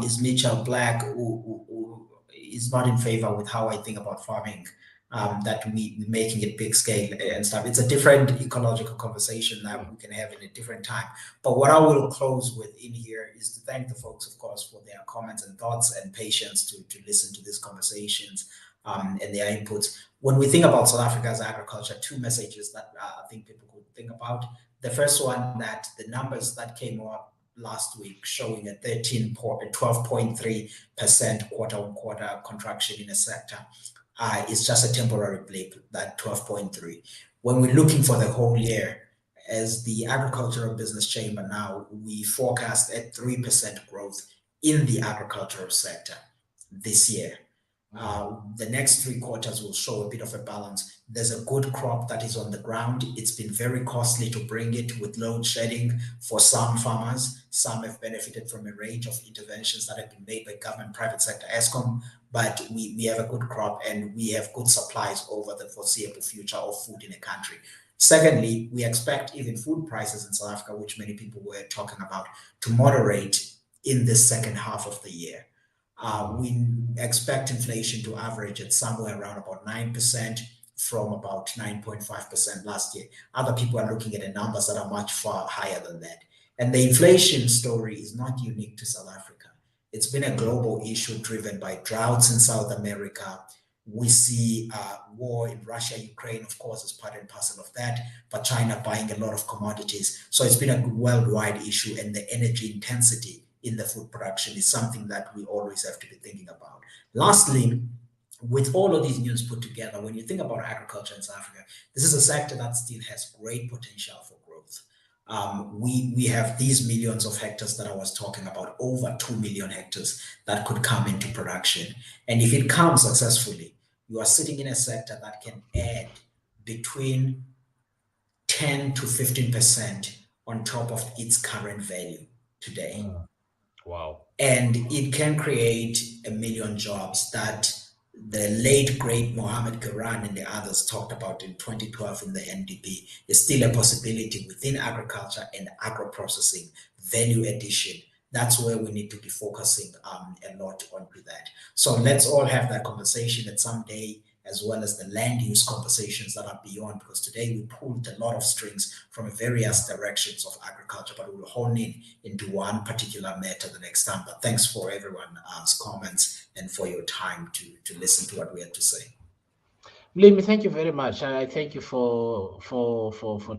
is Mitchell Black, who is not in favor with how I think about farming. That we making it big scale and stuff. It's a different ecological conversation that we can have in a different time. But what I will close with in here is to thank the folks, of course, for their comments and thoughts and patience to listen to these conversations and their inputs. When we think about South Africa's agriculture, two messages that I think people could think about. The first one, that the numbers that came up last week showing a 12.3% quarter on quarter contraction in a sector is just a temporary blip, that 12.3. When we're looking for the whole year, as the Agricultural Business Chamber now, we forecast a 3% growth in the agricultural sector this year. The next 3 quarters will show a bit of a balance. There's a good crop that is on the ground. It's been very costly to bring it with load shedding for some farmers. Some have benefited from a range of interventions that have been made by government, private sector, ESCOM, but we have a good crop and we have good supplies over the foreseeable future of food in the country. Secondly, we expect even food prices in South Africa, which many people were talking about, to moderate in the second half of the year. We expect inflation to average at somewhere around about 9% from about 9.5% last year. Other people are looking at the numbers that are much far higher than that. And the inflation story is not unique to South Africa. It's been a global issue driven by droughts in South America. We see war in Russia, Ukraine, of course, is part and parcel of that, but China buying a lot of commodities. So it's been a worldwide issue, and the energy intensity in the food production is something that we always have to be thinking about. Lastly, with all of these news put together, when you think about agriculture in South Africa, this is a sector that still has great potential for growth. We have these millions of hectares that I was talking about, over 2 million hectares that could come into production. And if it comes successfully, you are sitting in a sector that can add between 10 to 15% on top of its current value today.
Wow.
And it can create 1 million jobs that the late great Mohammed Quran and the others talked about in 2012 in the NDP. Is still a possibility within agriculture and agro-processing, value addition. That's where we need to be focusing a lot onto that. So let's all have that conversation at some day, as well as the land use conversations that are beyond, because today we pulled a lot of strings from various directions of agriculture, but we'll hone in into one particular matter the next time. But thanks for everyone's comments and for your time to listen to what we had to say.
Blimi, thank you very much. I thank you for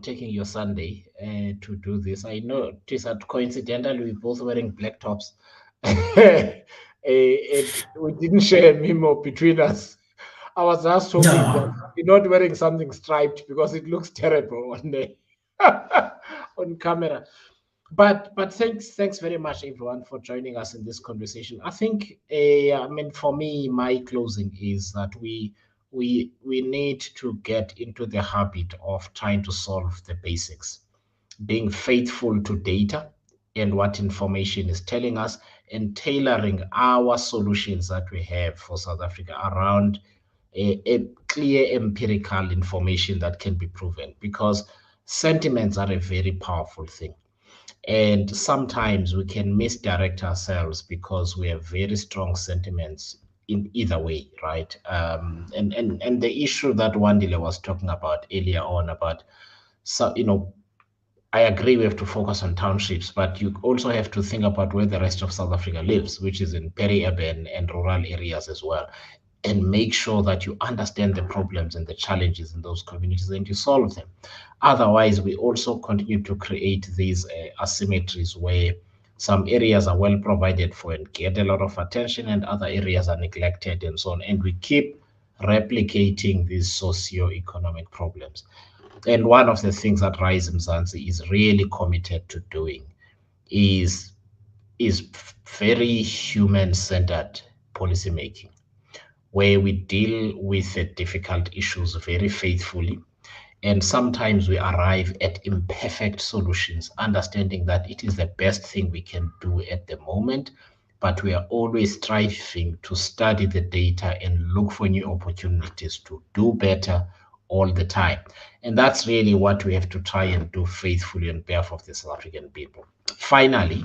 taking your Sunday to do this. I noticed that coincidentally we're both wearing black tops. We didn't share a memo between us. I was just hoping that
No,
you're not wearing something striped because it looks terrible on the on camera. But thanks very much everyone for joining us in this conversation. I think I mean, for me, my closing is that we need to get into the habit of trying to solve the basics, being faithful to data and what information is telling us, and tailoring our solutions that we have for South Africa around a clear empirical information that can be proven, because sentiments are a very powerful thing. And sometimes we can misdirect ourselves because we have very strong sentiments in either way, right? And the issue that Wandile was talking about earlier on about, so I agree we have to focus on townships, but you also have to think about where the rest of South Africa lives, which is in peri-urban and rural areas as well, and make sure that you understand the problems and the challenges in those communities and you solve them. Otherwise, we also continue to create these asymmetries where some areas are well provided for and get a lot of attention, and other areas are neglected and so on. And we keep replicating these socio-economic problems. And one of the things that Rise Mzansi is really committed to doing is is very human-centered policymaking, where we deal with the difficult issues very faithfully. And sometimes we arrive at imperfect solutions, understanding that it is the best thing we can do at the moment. But we are always striving to study the data and look for new opportunities to do better all the time. And that's really what we have to try and do faithfully on behalf of the South African people. Finally,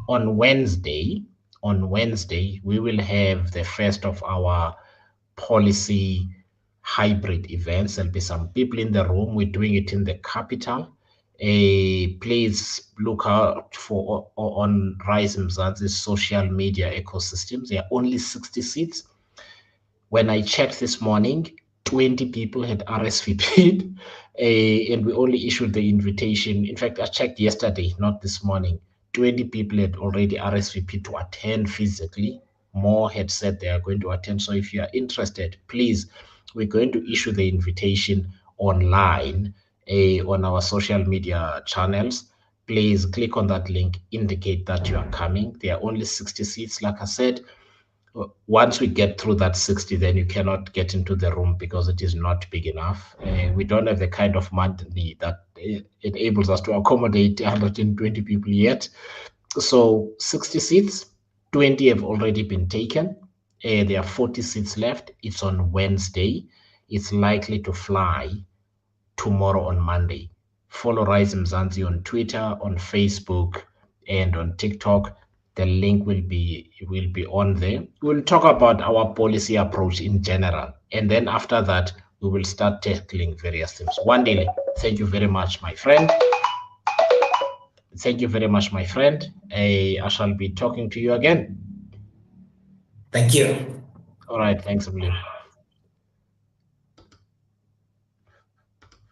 on Wednesday, we will have the first of our policy hybrid events. There'll be some people in the room. We're doing it in the capital. Please look out for on Rise Mzansi's social media ecosystems. There are only 60 seats. When I checked this morning, 20 people had RSVP'd, and we only issued the invitation. In fact, I checked yesterday, not this morning. 20 people had already RSVP'd to attend physically. More had said they are going to attend. So if you are interested, please, we're going to issue the invitation online on our social media channels. Please click on that link, indicate that you are coming. There are only 60 seats, like I said. Once we get through that 60, then you cannot get into the room because it is not big enough. We don't have the kind of money that enables us to accommodate 120 people yet. So 60 seats, 20 have already been taken. There are 40 seats left. It's on Wednesday. It's likely to fly tomorrow on Monday. Follow Rise Mzansi on Twitter, on Facebook, and on TikTok. The link will be on there. We'll talk about our policy approach in general, and then after that, we will start tackling various things. Wandile, thank you very much, my friend. Thank you very much, my friend. I shall be talking to you again.
Thank you.
All right, thanks, Emily.